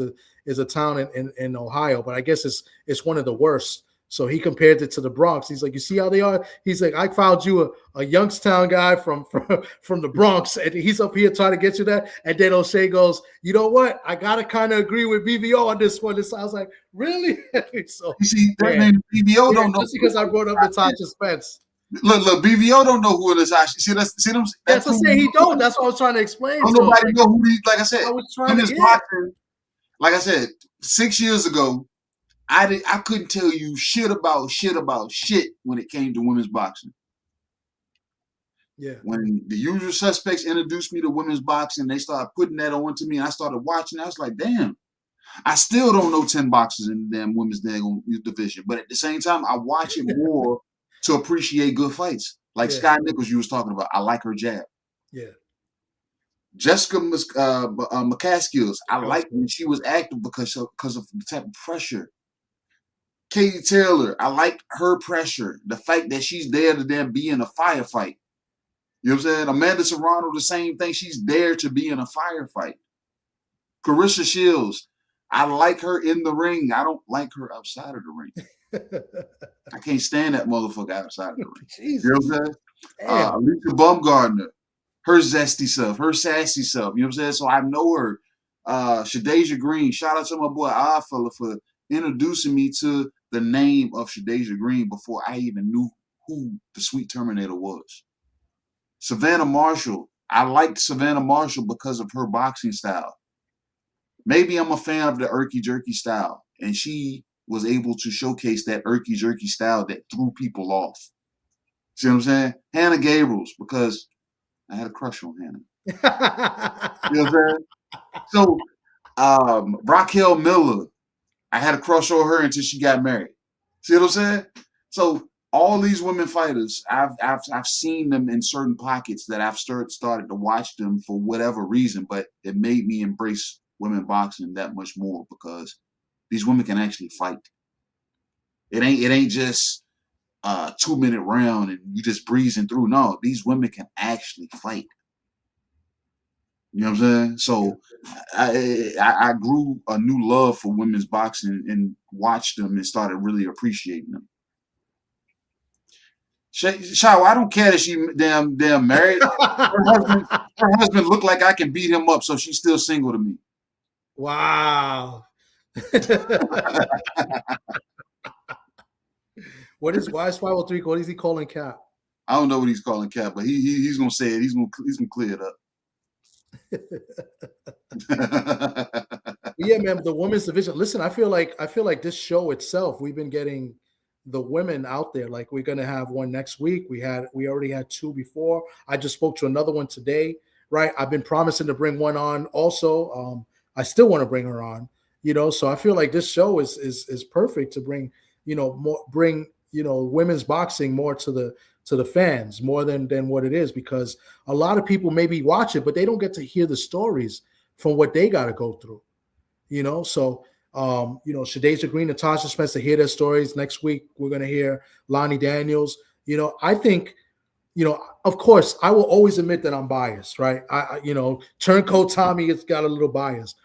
a town in Ohio, but I guess it's one of the worst So he compared it to the Bronx. He's like, you see how they are? He's like, I found you a Youngstown guy from the Bronx, and he's up here trying to get you that. And then O'Shea goes, you know what? I gotta kind of agree with BVO on this one. I was like, really? So you see, that man, BVO don't know. Just because I brought up Natasha Spence. Look, BVO don't know who Natasha. See them. That's what I'm saying. He don't. That's what I was trying to explain. Don't nobody know who these. Like I said, boxing. Like I said, 6 years ago, I couldn't tell you shit about shit when it came to women's boxing. Yeah. When the Usual Suspects introduced me to women's boxing, they started putting that on to me, and I started watching. I was like, damn. I still don't know 10 boxers in the damn women's division, but at the same time, I watch it more to appreciate good fights. Like Sky Nichols, you was talking about. I like her jab. Yeah. Jessica McCaskill, I liked when she was active because of the type of pressure. Katie Taylor, I liked her pressure. The fact that she's there to then be in a firefight. You know what I'm saying? Amanda Serrano, the same thing. She's there to be in a firefight. Carissa Shields, I like her in the ring. I don't like her outside of the ring. I can't stand that motherfucker outside of the ring. Jesus. You know what I'm saying? Alicia Baumgardner, her zesty self, her sassy self. You know what I'm saying? So I know her. Shadeja Green, shout out to my boy Oddfella for introducing me to the name of Shadeja Green before I even knew who the Sweet Terminator was. Savannah Marshall, I liked Savannah Marshall because of her boxing style. Maybe I'm a fan of the Erky Jerky style, and she was able to showcase that Erky Jerky style that threw people off. See what I'm saying? Hannah Gabriels, because I had a crush on Hannah. You know what I'm saying? So, Raquel Miller, I had a crush on her until she got married. See what I'm saying? So all these women fighters, I've seen them in certain pockets that I've started to watch them for whatever reason, but it made me embrace women boxing that much more because these women can actually fight. It ain't just a 2-minute round and you just breezing through. No, these women can actually fight. You know what I'm saying? So I grew a new love for women's boxing and watched them and started really appreciating them. Shaw, I don't care that she damn married. Her husband looked like I can beat him up, so she's still single to me. Wow. Why is 503? What is he calling Cap? I don't know what he's calling Cap, but he's gonna say it. He's gonna clear it up. Yeah, man, the women's division. Listen, I feel like this show itself, we've been getting the women out there. Like we're gonna have one next week. We already had 2 before. I just spoke to another one today. Right, I've been promising to bring one on. Also, I still want to bring her on. You know, so I feel like this show is perfect to bring women's boxing more to the fans more than what it is, because a lot of people maybe watch it, but they don't get to hear the stories from what they got to go through. You know, so Shadeja Green, Natasha Spence, to hear their stories. Next week we're gonna hear Lonnie Daniels. You know, I think, of course, I will always admit that I'm biased, right? Turncoat Tommy has got a little bias,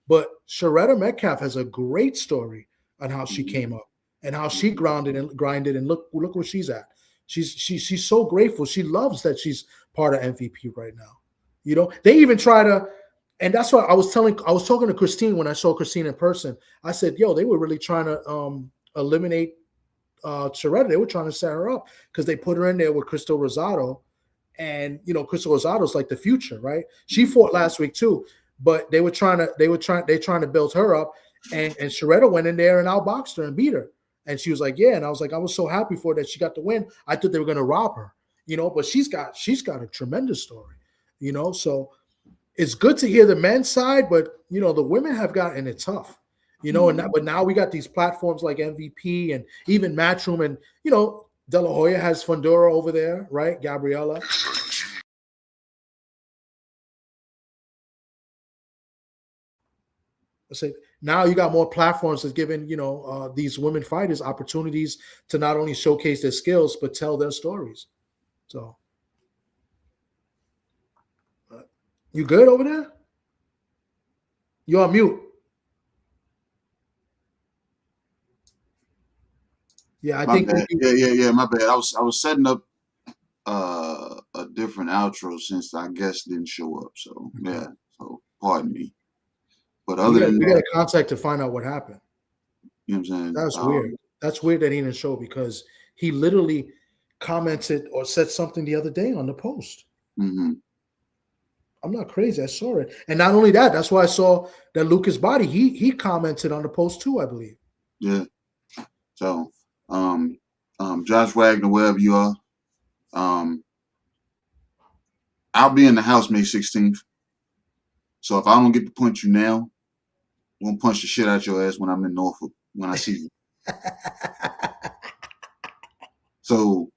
but Sharetta Metcalf has a great story on how she came up and how she grinded and look where she's at. She's so grateful. She loves that she's part of MVP right now. You know, they even try to, and that's why I was talking to Christine when I saw Christine in person. I said, yo, they were really trying to eliminate Sharetta. They were trying to set her up because they put her in there with Crystal Rosado, and Crystal Rosado's like the future, right? She fought last week too, but they're trying to build her up, and Sharetta went in there and outboxed her and beat her. And she was like, yeah. And I was like, I was so happy for her that she got the win. I thought they were going to rob her, but she's got a tremendous story, so it's good to hear the men's side, but the women have gotten it tough, but now we got these platforms like MVP and even Matchroom, and De La Hoya has Fundora over there, right? Gabriella. Say now you got more platforms that's giving these women fighters opportunities to not only showcase their skills but tell their stories. So you good over there? You're on mute. Yeah, I My think bad. Yeah. My bad. I was setting up a different outro since I guest didn't show up. So yeah. So pardon me. But other than we that, got to contact to find out what happened. you know what I'm saying? That's weird. That's weird that he didn't show because he literally commented or said something the other day on the post. Mm-hmm. I'm not crazy. I saw it. And not only that, that's why I saw that Lucas Body, he commented on the post too, I believe. Yeah. So Josh Wagner, wherever you are, I'll be in the house May 16th. So if I don't get to punch you now, I'm gonna punch the shit out your ass when I'm in Norfolk when I see you. So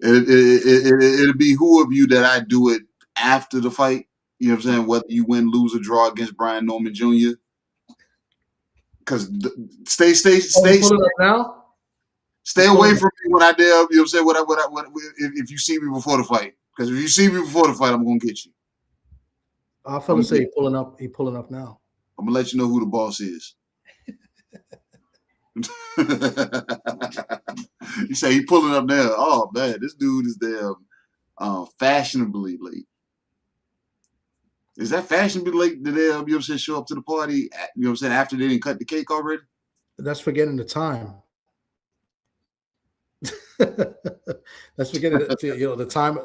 it'll be who of you that I do it after the fight. You know what I'm saying? Whether you win, lose, or draw against Brian Norman Jr. Because stay now. Stay away from me when I dare. You know what I'm saying? What if you see me before the fight? Because if you see me before the fight, I'm gonna get you. I felt to say he pulling up now. I'm gonna let you know who the boss is. You say he pulling up now. Oh man, this dude is damn fashionably late. Is that fashionably late? Did they, you know what I'm saying, show up to the party? You know what I'm saying, after they didn't cut the cake already? That's forgetting the time. That's forgetting the time.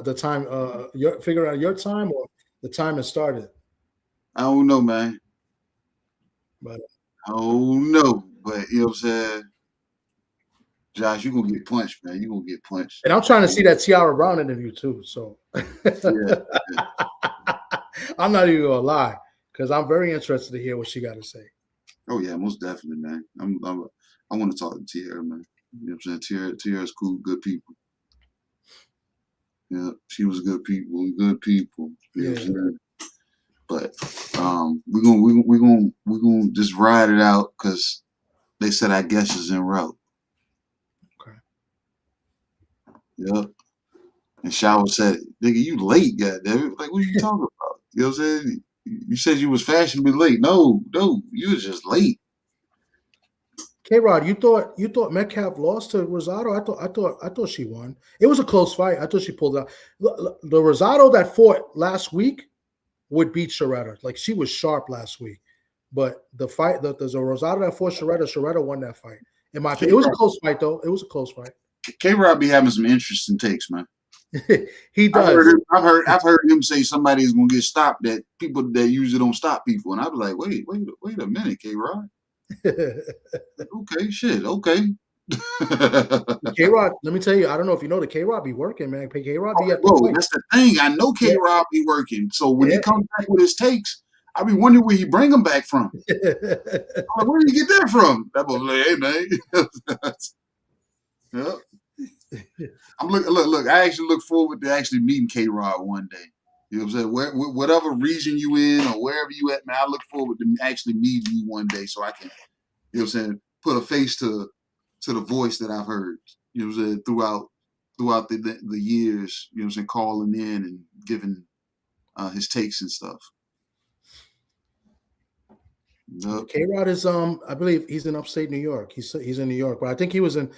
Figure out your time or the time it started. I don't know, man. But I don't know. But you know what I'm saying? Josh, you're gonna get punched, man. You're gonna get punched. And I'm trying to see that Tiara Brown interview too. So yeah. I'm not even gonna lie, because I'm very interested to hear what she got to say. Oh yeah, most definitely, man. I want to talk to Tiara, man. You know what I'm saying? Tiara's cool, good people. Yeah, she was good people. You know what I'm saying? But we're gonna just ride it out because they said I guess is en route. Okay. Yep. And Shower said, "Nigga, you late, goddamn it! Like, what are you talking about? You know what I'm saying? You said you was fashionably late. No, you was just late." K-Rod, you thought Metcalf lost to Rosado? I thought she won. It was a close fight. I thought she pulled out. The Rosado that fought last week would beat Sharetta. Like, she was sharp last week. But the fight, there's a Rosado that fought Sharetta won that fight. In my opinion, it was a close fight though. It was a close fight. K-Rod be having some interesting takes, man. He does. I've heard him say somebody's gonna get stopped. That people that usually don't stop people, and I was like, wait a minute, K-Rod. Okay, shit, okay. K-Rod, let me tell you, I don't know if you know the K-Rod be working, man. K-Rod be at the bro, that's the thing. I know K-Rod be working. So when he comes back with his takes, I be wondering where he bring them back from. I'm like, where did he get that from? That was like, hey man. Yep. I'm look. I actually look forward to actually meeting K-Rod one day. You know what I'm saying? Whatever region you in or wherever you at, man, I look forward to actually meeting you one day so I can, you know what I'm saying, put a face to the voice that I've heard. You know what I'm saying, throughout the years. You know what I'm saying, calling in and giving his takes and stuff. Yep. K-Rod is I believe he's in upstate New York. He's in New York, but I think he was in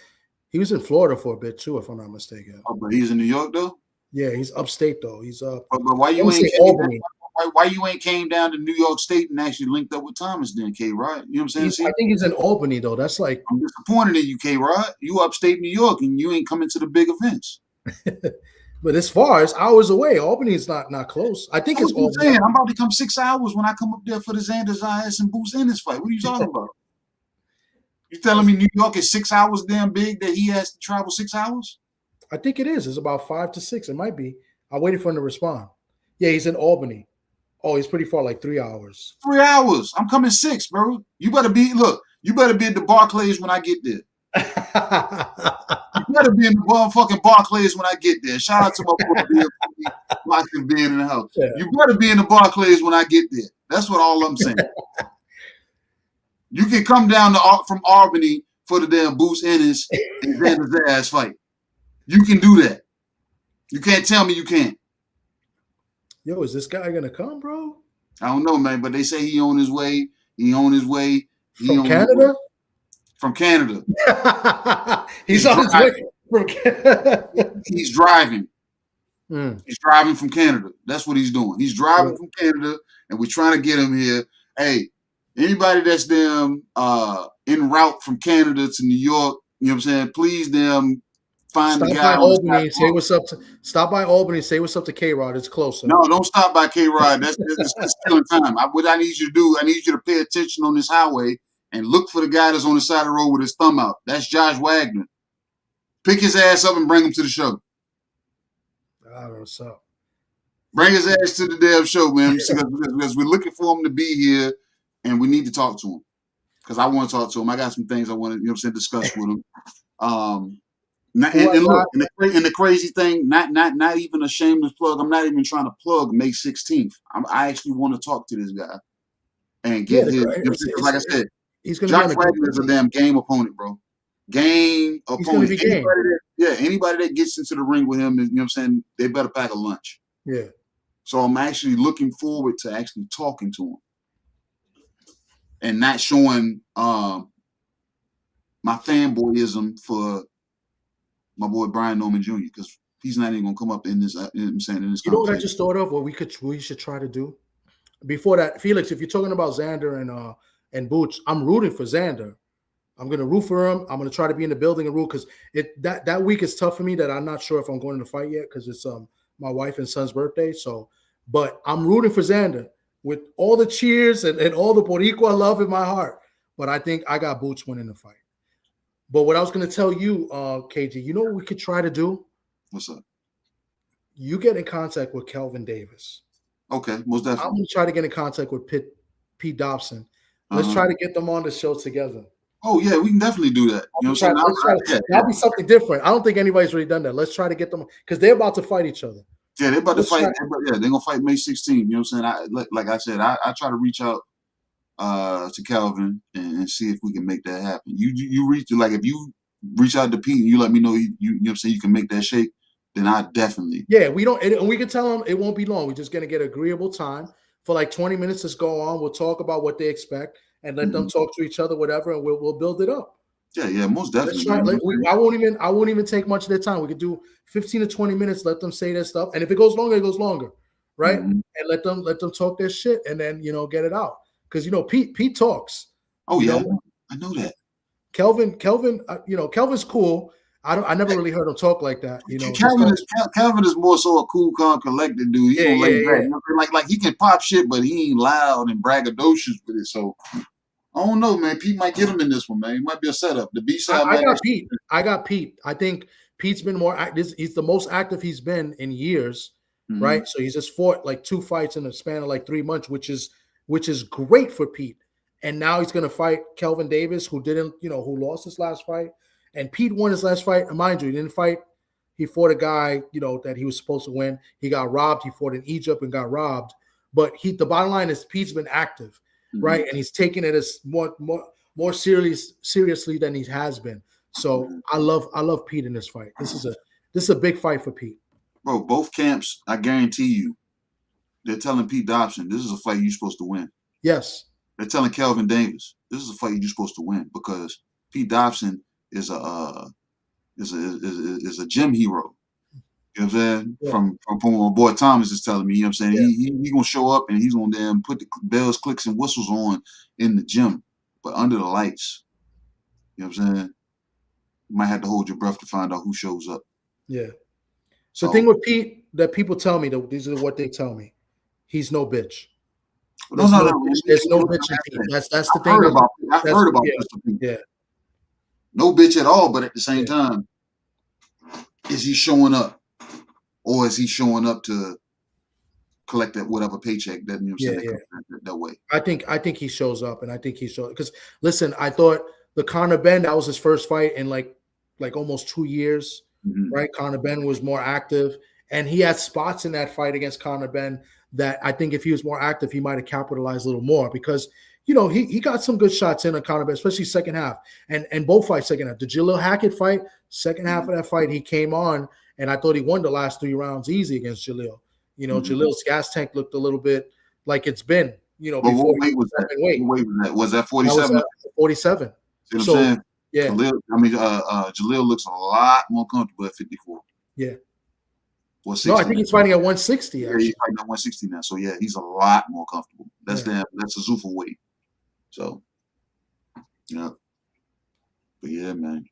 Florida for a bit too, if I'm not mistaken. Oh, but he's in New York though? Yeah, he's upstate though. He's But why you ain't came down to New York State and actually linked up with Thomas then, K-Rod? You know what I'm saying? I think he's in Albany though. That's like, I'm disappointed in you, K-Rod. You upstate New York and you ain't coming to the big events. But as far as hours away, Albany is not close. I think it's Albany. Saying, I'm about to come 6 hours when I come up there for the Xander Zayas and Boots Ennis fight. What are you talking about? You telling me New York is 6 hours damn big that he has to travel 6 hours? I think it is. It's about 5 to 6. It might be. I'm waiting for him to respond. Yeah, he's in Albany. Oh, he's pretty far, like 3 hours. 3 hours. I'm coming 6, bro. You better be at the Barclays when I get there. You better be in the motherfucking Barclays when I get there. Shout out to my boy watching being in the house. Yeah. You better be in the Barclays when I get there. That's what all I'm saying. You can come down from Albany for the damn Boots Ennis and Xander Zayas fight. You can do that. You can't tell me you can't. Yo, is this guy gonna come, bro? I don't know, man, but they say he on his way. From Canada? from Canada. He's on his way from He's driving. Mm. He's driving from Canada. That's what he's doing. He's driving from Canada, and we're trying to get him here. Hey, anybody that's them en route from Canada to New York, you know what I'm saying? Please them find Stop the guy. by Albany. Say what's up. Stop by Albany. Say what's up to K-Rod. It's closer. No, don't stop by K-Rod. That's killing time. What I need you to do, I need you to pay attention on this highway and look for the guy that's on the side of the road with his thumb out. That's Josh Wagner. Pick his ass up and bring him to the show. I don't know what's up. Bring his ass to the damn show, man, because we're looking for him to be here, and we need to talk to him. Because I want to talk to him. I got some things I want to, you know what I'm saying, discuss with him. And look, and the crazy thing, not even a shameless plug. I'm not even trying to plug May 16th. I actually want to talk to this guy and get his. Like I said, Josh Wagner is a damn game opponent, bro. Game opponent. Anybody that gets into the ring with him, you know what I'm saying, they better pack a lunch. Yeah. So I'm actually looking forward to actually talking to him and not showing my fanboyism for my boy Brian Norman Jr. because he's not even gonna come up in this. You know what I'm saying, in this. You know what I just thought of? What we should try to do before that, Felix. If you're talking about Xander and Boots, I'm rooting for Xander. I'm gonna root for him. I'm gonna try to be in the building and root because that week is tough for me. That I'm not sure if I'm going to the fight yet because it's my wife and son's birthday. So, but I'm rooting for Xander with all the cheers and all the Boricua love in my heart. But I think I got Boots winning the fight. But what I was going to tell you, KG, you know what we could try to do? What's up? You get in contact with Kelvin Davis. Okay, most definitely. I'm going to try to get in contact with Pete Dobson. Let's try to get them on the show together. Oh, yeah, we can definitely do that. You know what I'm saying? That'll be something different. I don't think anybody's really done that. Let's try to get them because they're about to fight each other. Yeah, they're about to fight. They're going to fight May 16th. You know what I'm saying? Like I said, I try to reach out to Kelvin and see if we can make that happen. You reach, like, if you reach out to Pete and you let me know you know what I'm saying, you can make that shake, then I definitely. Yeah, we can tell them it won't be long. We're just going to get agreeable time for like 20 minutes to go on. We'll talk about what they expect and let them talk to each other, whatever, and we'll build it up. Yeah, most definitely. I won't even take much of their time. We could do 15 to 20 minutes, let them say their stuff. And if it goes longer, it goes longer. Right? Mm-hmm. And let them talk their shit and then, you know, get it out. Because, you know, Pete talks. Oh, yeah. I know that. Kelvin, you know, Kelvin's cool. I never really heard him talk like that. You know, Kelvin is more so a cool, calm, collected dude. He don't lay back. Like he can pop shit, but he ain't loud and braggadocious with it. So I don't know, man. Pete might get him in this one, man. It might be a setup. The B-side. I got Pete. I think Pete's been more active. He's the most active he's been in years, right? So he's just fought like 2 fights in the span of like 3 months, which is great for Pete. And now he's going to fight Kelvin Davis, who lost his last fight. And Pete won his last fight. And mind you, he didn't fight. He fought a guy, you know, that he was supposed to win. He got robbed. He fought in Egypt and got robbed. But the bottom line is Pete's been active, right? And he's taking it as more seriously than he has been. So I love Pete in this fight. This is a big fight for Pete. Bro, both camps, I guarantee you, they're telling Pete Dobson, this is a fight you're supposed to win. Yes. They're telling Kelvin Davis, this is a fight you're supposed to win because Pete Dobson is a gym hero. You know what I'm saying? Yeah. From what my boy Thomas is telling me, you know what I'm saying? Yeah. He gonna show up and he's gonna damn put the bells, clicks, and whistles on in the gym, but under the lights. You know what I'm saying? You might have to hold your breath to find out who shows up. Yeah. So the thing with Pete that people tell me, that these are what they tell me. He's no bitch. There's no bitch in Pete. That's the thing. I've heard about this. Yeah. No bitch at all, but at the same time, is he showing up? Or is he showing up to collect that whatever paycheck that, you know what I'm saying, that way? I think he shows up, and I think he shows, because listen, I thought the Conor Ben, that was his first fight in like almost 2 years, right? Conor Ben was more active, and he had spots in that fight against Conor Ben that I think if he was more active, he might have capitalized a little more, because you know, he got some good shots in on Conor Ben, especially second half, and both fights second half. The Jalil Hackett fight, second half of that fight, he came on, and I thought he won the last 3 rounds easy against Jalil. You know, Jalil's gas tank looked a little bit like it's been, you know, before. What weight was that? What weight was that? Was that 47? That was 47. See what I'm saying? Yeah. Jaleel looks a lot more comfortable at 54. Yeah. Well, no, I think he's fighting at 160. Yeah, actually. he's fighting at 160 now. So yeah, he's a lot more comfortable. That's a Zuffa weight. So yeah. But yeah, man.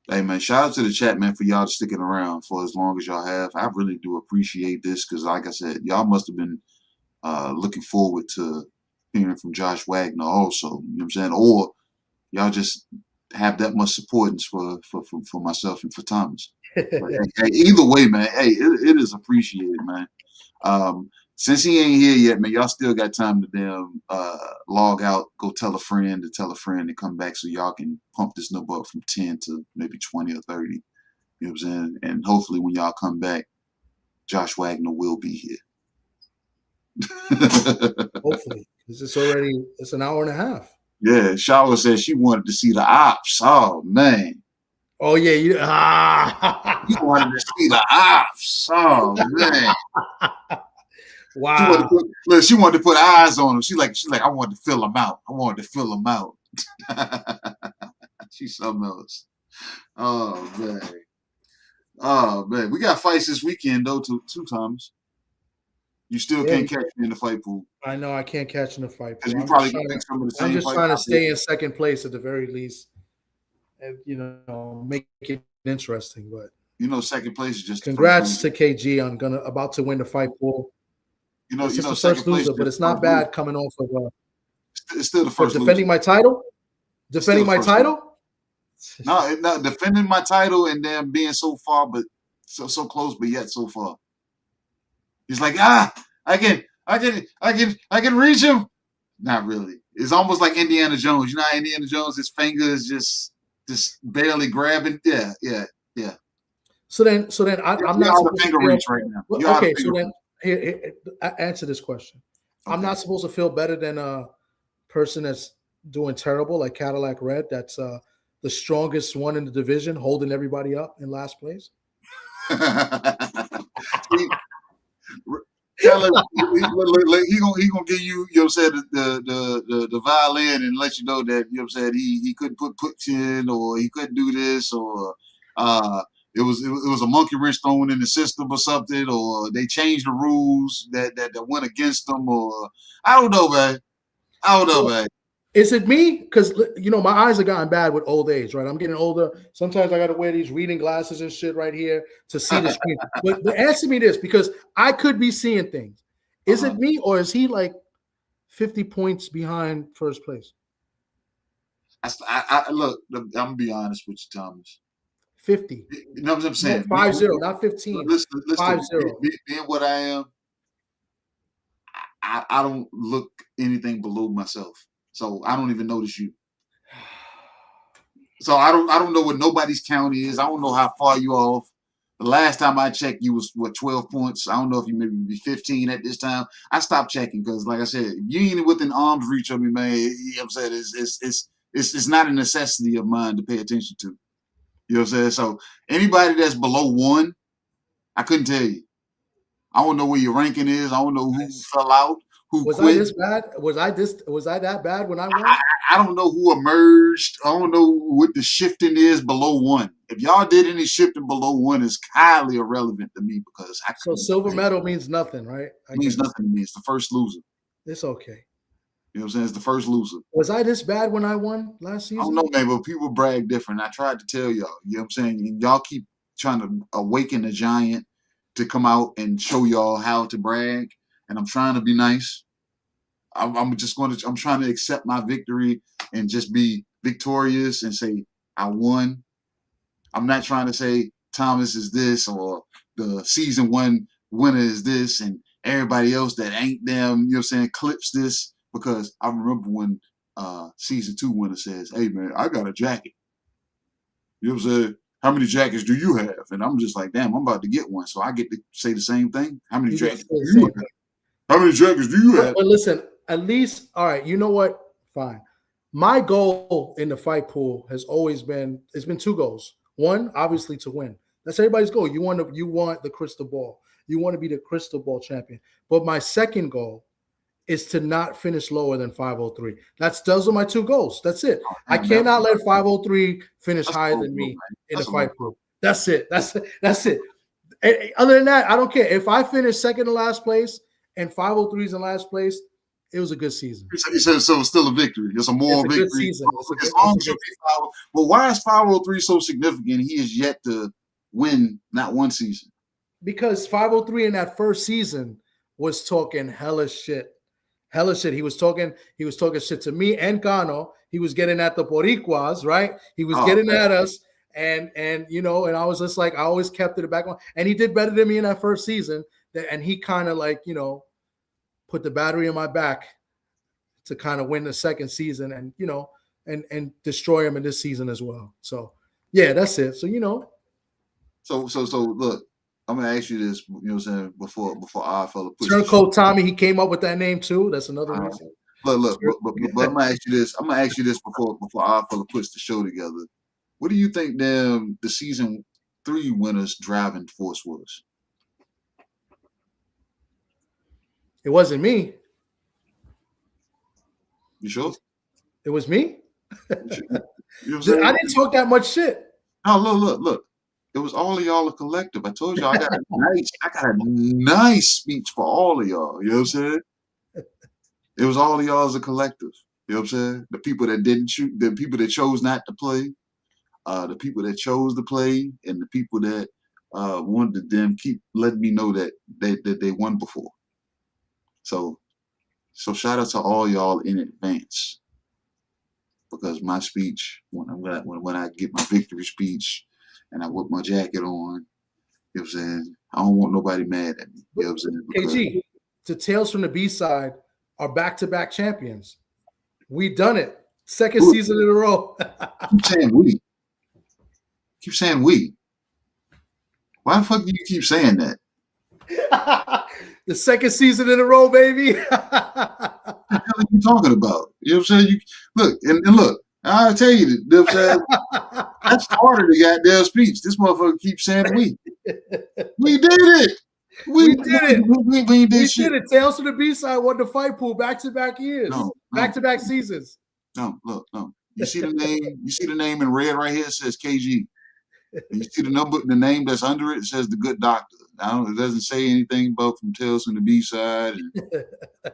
Hey man, shout out to the chat, man, for y'all sticking around for as long as y'all have. I really do appreciate this because, like I said, y'all must have been looking forward to hearing from Josh Wagner also. You know what I'm saying? Or y'all just have that much support for myself and for Thomas. But, hey, either way, man, hey, it is appreciated, man. Since he ain't here yet, man, y'all still got time to damn log out, go tell a friend to tell a friend to come back so y'all can pump this number up from 10 to maybe 20 or 30. You know what I'm saying? And hopefully when y'all come back, Josh Wagner will be here. Hopefully. It's an hour and a half. Yeah, Shawa said she wanted to see the ops. Oh, man. Oh, yeah. You wanted to see the ops. Oh, man. Wow. She wanted to put eyes on him. She's like, I wanted to fill him out. I wanted to fill him out. She's something else. Oh, man. Oh, man. We got fights this weekend, though, two Thomas. You still can't catch me in the fight pool. I know I can't catch in the fight pool. You probably think some of the same. I'm just trying to stay in second place at the very least, and make it interesting. But second place is just. Congrats to KG on about to win the fight pool. It's just the first loser, but it's not bad coming off of. It's still the first. Defending my title. Defending my title. No, defending my title and then being so far, but so close, but yet so far. He's like, I can reach him. Not really. It's almost like Indiana Jones. You know how Indiana Jones, his finger is just barely grabbing. Yeah. So then I'm not supposed to reach right now. Okay, so then here, answer this question. Okay. I'm not supposed to feel better than a person that's doing terrible, like Cadillac Red. That's the strongest one in the division, holding everybody up in last place. Tell him he gonna give you, you know what I'm saying, the violin and let you know that, you know what I'm saying, he couldn't put in, or he couldn't do this, or it was a monkey wrench thrown in the system or something, or they changed the rules that went against them, or I don't know, man. Is it me? Because my eyes have gotten bad with old age, right? I'm getting older. Sometimes I got to wear these reading glasses and shit right here to see the screen. But answer me this, because I could be seeing things. Is it me, or is he like 50 points behind first place? I look, I'm gonna be honest with you, Thomas. 50. You know what I'm saying? 5-0, not 15. Listen, 5-0. Being what I am, I don't look anything below myself. So I don't even notice you. So I don't know what nobody's count is. I don't know how far you off. The last time I checked, you was 12 points. I don't know if you maybe be 15 at this time. I stopped checking because, like I said, if you ain't within arm's reach of me, man, you know what I'm saying, it's not a necessity of mine to pay attention to. You know what I'm saying? So anybody that's below 1, I couldn't tell you. I don't know where your ranking is. I don't know who fell out. Was quit. I this bad? Was I that bad when I won? I don't know who emerged. I don't know what the shifting is below 1. If y'all did any shifting below 1, it's highly irrelevant to me because so silver medal means nothing, right? It means nothing to me. It's the first loser. It's okay. You know what I'm saying? It's the first loser. Was I this bad when I won last season? I don't know, man, but people brag different. I tried to tell y'all. You know what I'm saying? And y'all keep trying to awaken the giant to come out and show y'all how to brag. And I'm trying to be nice. I'm trying to accept my victory and just be victorious and say I won. I'm not trying to say Thomas is this or the season 1 winner is this and everybody else that ain't them, you know what I'm saying, clips this, because I remember when season 2 winner says, "Hey man, I got a jacket." You know what I'm saying? How many jackets do you have? And I'm just like, damn, I'm about to get one. So I get to say the same thing. How many jackets do you have? How many jackets do you have? But listen, at least, all right, you know what? Fine. My goal in the fight pool has always been, it's been 2 goals. One, obviously to win. That's everybody's goal. You want the crystal ball. You want to be the crystal ball champion. But my second goal is to not finish lower than 503. Those are my two goals. That's it. I cannot let 503 finish higher than me in the fight pool. That's it. That's it. And other than that, I don't care. If I finish second to last place and 503 is in last place, it was a good season. So it's still a victory. It's a moral victory. But why is 503 so significant? He is yet to win not one season. Because 503 in that first season was talking hella shit. Hella shit. He was talking shit to me and Cano. He was getting at the Boricuas, right? He was getting at us. And you know, and I was just like, I always kept it back on. And he did better than me in that first season. And he kind of like, you know, put the battery in my back to kind of win the second season and, you know, and destroy him in this season as well. So, yeah, that's it. So, you know. So look, I'm going to ask you this, you know what I'm saying, before our fella puts Turncoat Tommy, he came up with that name too. That's another reason. Look, but I'm going to ask you this. I'm going to ask you this before our fella puts the show together. What do you think the season 3 winners' driving force was? It wasn't me. You sure? It was me? You know I didn't talk that much shit. No, look. It was all of y'all a collective. I told y'all I got a nice speech for all of y'all. You know what I'm saying? It was all of y'all as a collective. You know what I'm saying? The people that didn't shoot, the people that chose not to play, the people that chose to play, and the people that wanted them keep letting me know that they won before. So shout out to all y'all in advance, because my speech, when I get my victory speech and I whip my jacket on, you know what I'm saying, I don't want nobody mad at me. You know what I'm saying? KG, the Tales from the B-side are back-to-back champions. We done it. Second season in a row. Keep saying we. Keep saying we. Why the fuck do you keep saying that? The second season in a row, baby. What the hell are you talking about? You know what I'm saying? Look, I'll tell you, you know what I'm saying? That's part of the goddamn speech. This motherfucker keeps saying we. We did it. We did it. We did it. Tales from the B-side won the fight pool back-to-back years. Back-to-back seasons. No. You see the name? You see the name in red right here? It says KG. And you see the name that's under it? It says the Good Doctor. It doesn't say anything about from Tales from the B-side and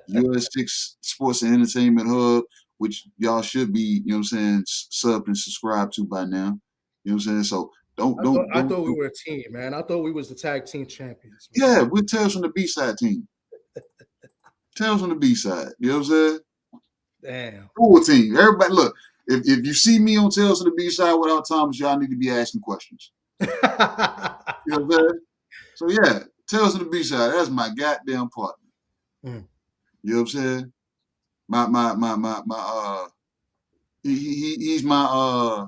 US 6 Sports and Entertainment Hub, which y'all should be, you know what I'm saying, subbed and subscribed to by now. You know what I'm saying? So I thought we were a team, man. I thought we was the tag team champions. Man. Yeah, we're Tales from the B-side team. Tales from the B-side. You know what I'm saying? Damn. Cool team. Everybody, look. If you see me on Tales from the B-side without Thomas, y'all need to be asking questions. You know what I'm saying? So yeah, Tales from the B-side. That's my goddamn partner. You know what I'm saying? He's my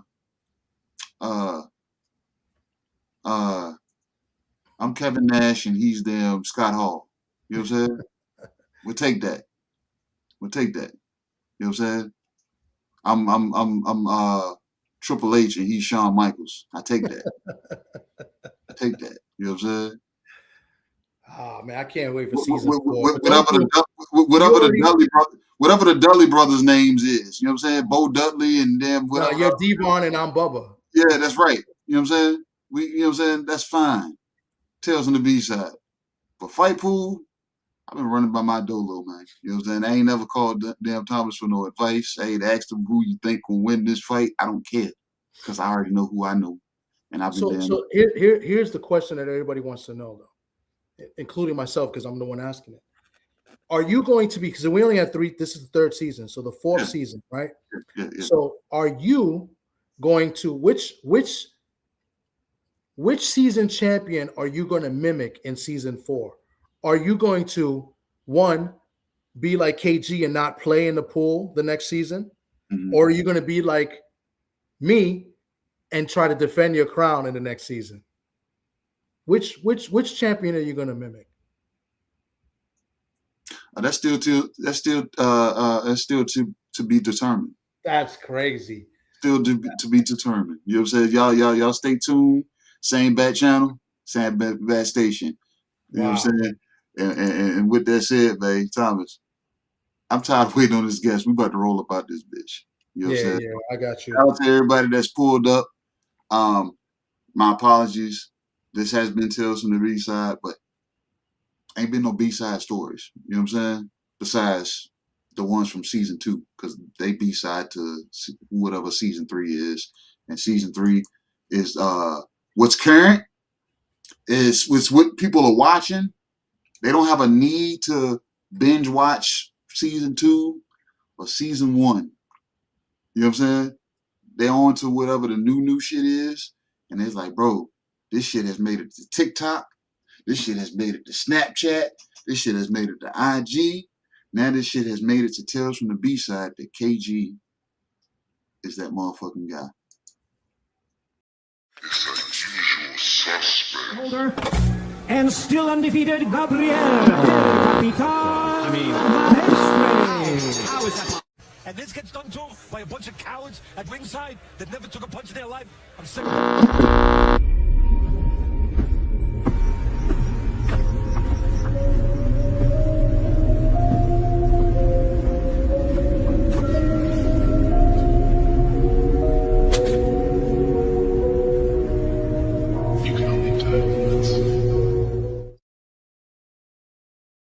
I'm Kevin Nash and he's damn Scott Hall. You know what I'm saying? We'll take that. You know what I'm saying? I'm Triple H and he's Shawn Michaels. I take that. You know what I'm saying? Oh man, I can't wait for season 4. Whatever the Dudley brothers' names is, you know what I'm saying? Bo Dudley and them. You're Devon and I'm Bubba. Yeah, that's right. You know what I'm saying? You know what I'm saying? That's fine. Tales on the B-side. But Fight Pool, I've been running by my dolo, man. You know what I'm saying? I ain't never called damn Thomas for no advice. I ain't asked him who you think will win this fight. I don't care, because I already know who I know. And I've been So here's the question that everybody wants to know, though, including myself, because I'm the one asking it. Are you going to be, because we only had 3, this is the 3rd season, so the 4th season, right? Yeah. So are you going to, which season champion are you going to mimic in season 4? Are you going to, one, be like KG and not play in the pool the next season? Mm-hmm. Or are you going to be like me and try to defend your crown in the next season? Which champion are you going to mimic? That's still to be determined. That's crazy. Still to be determined. You know what I'm saying? Y'all stay tuned. Same bat channel, same bat station. You know what I'm saying? And with that said, babe, Thomas, I'm tired of waiting on this guest. We about to roll about this bitch. You know what I'm saying? Yeah, I got you. Shout out to everybody that's pulled up. My apologies. This has been Tales from the B-side, but ain't been no B-side stories. You know what I'm saying? Besides the ones from season 2, because they B-side to whatever season 3 is. And season 3 is what's current, is what people are watching. They don't have a need to binge watch season 2 or season 1. You know what I'm saying? They on to whatever the new shit is. And it's like, bro, this shit has made it to TikTok. This shit has made it to Snapchat. This shit has made it to IG. Now this shit has made it to Tales from the B-side that KG is that motherfucking guy. Holder and still undefeated Gabriel Capitan Maestre. How is that? And this gets done too by a bunch of cowards at ringside that never took a punch in their life. I'm sick of it.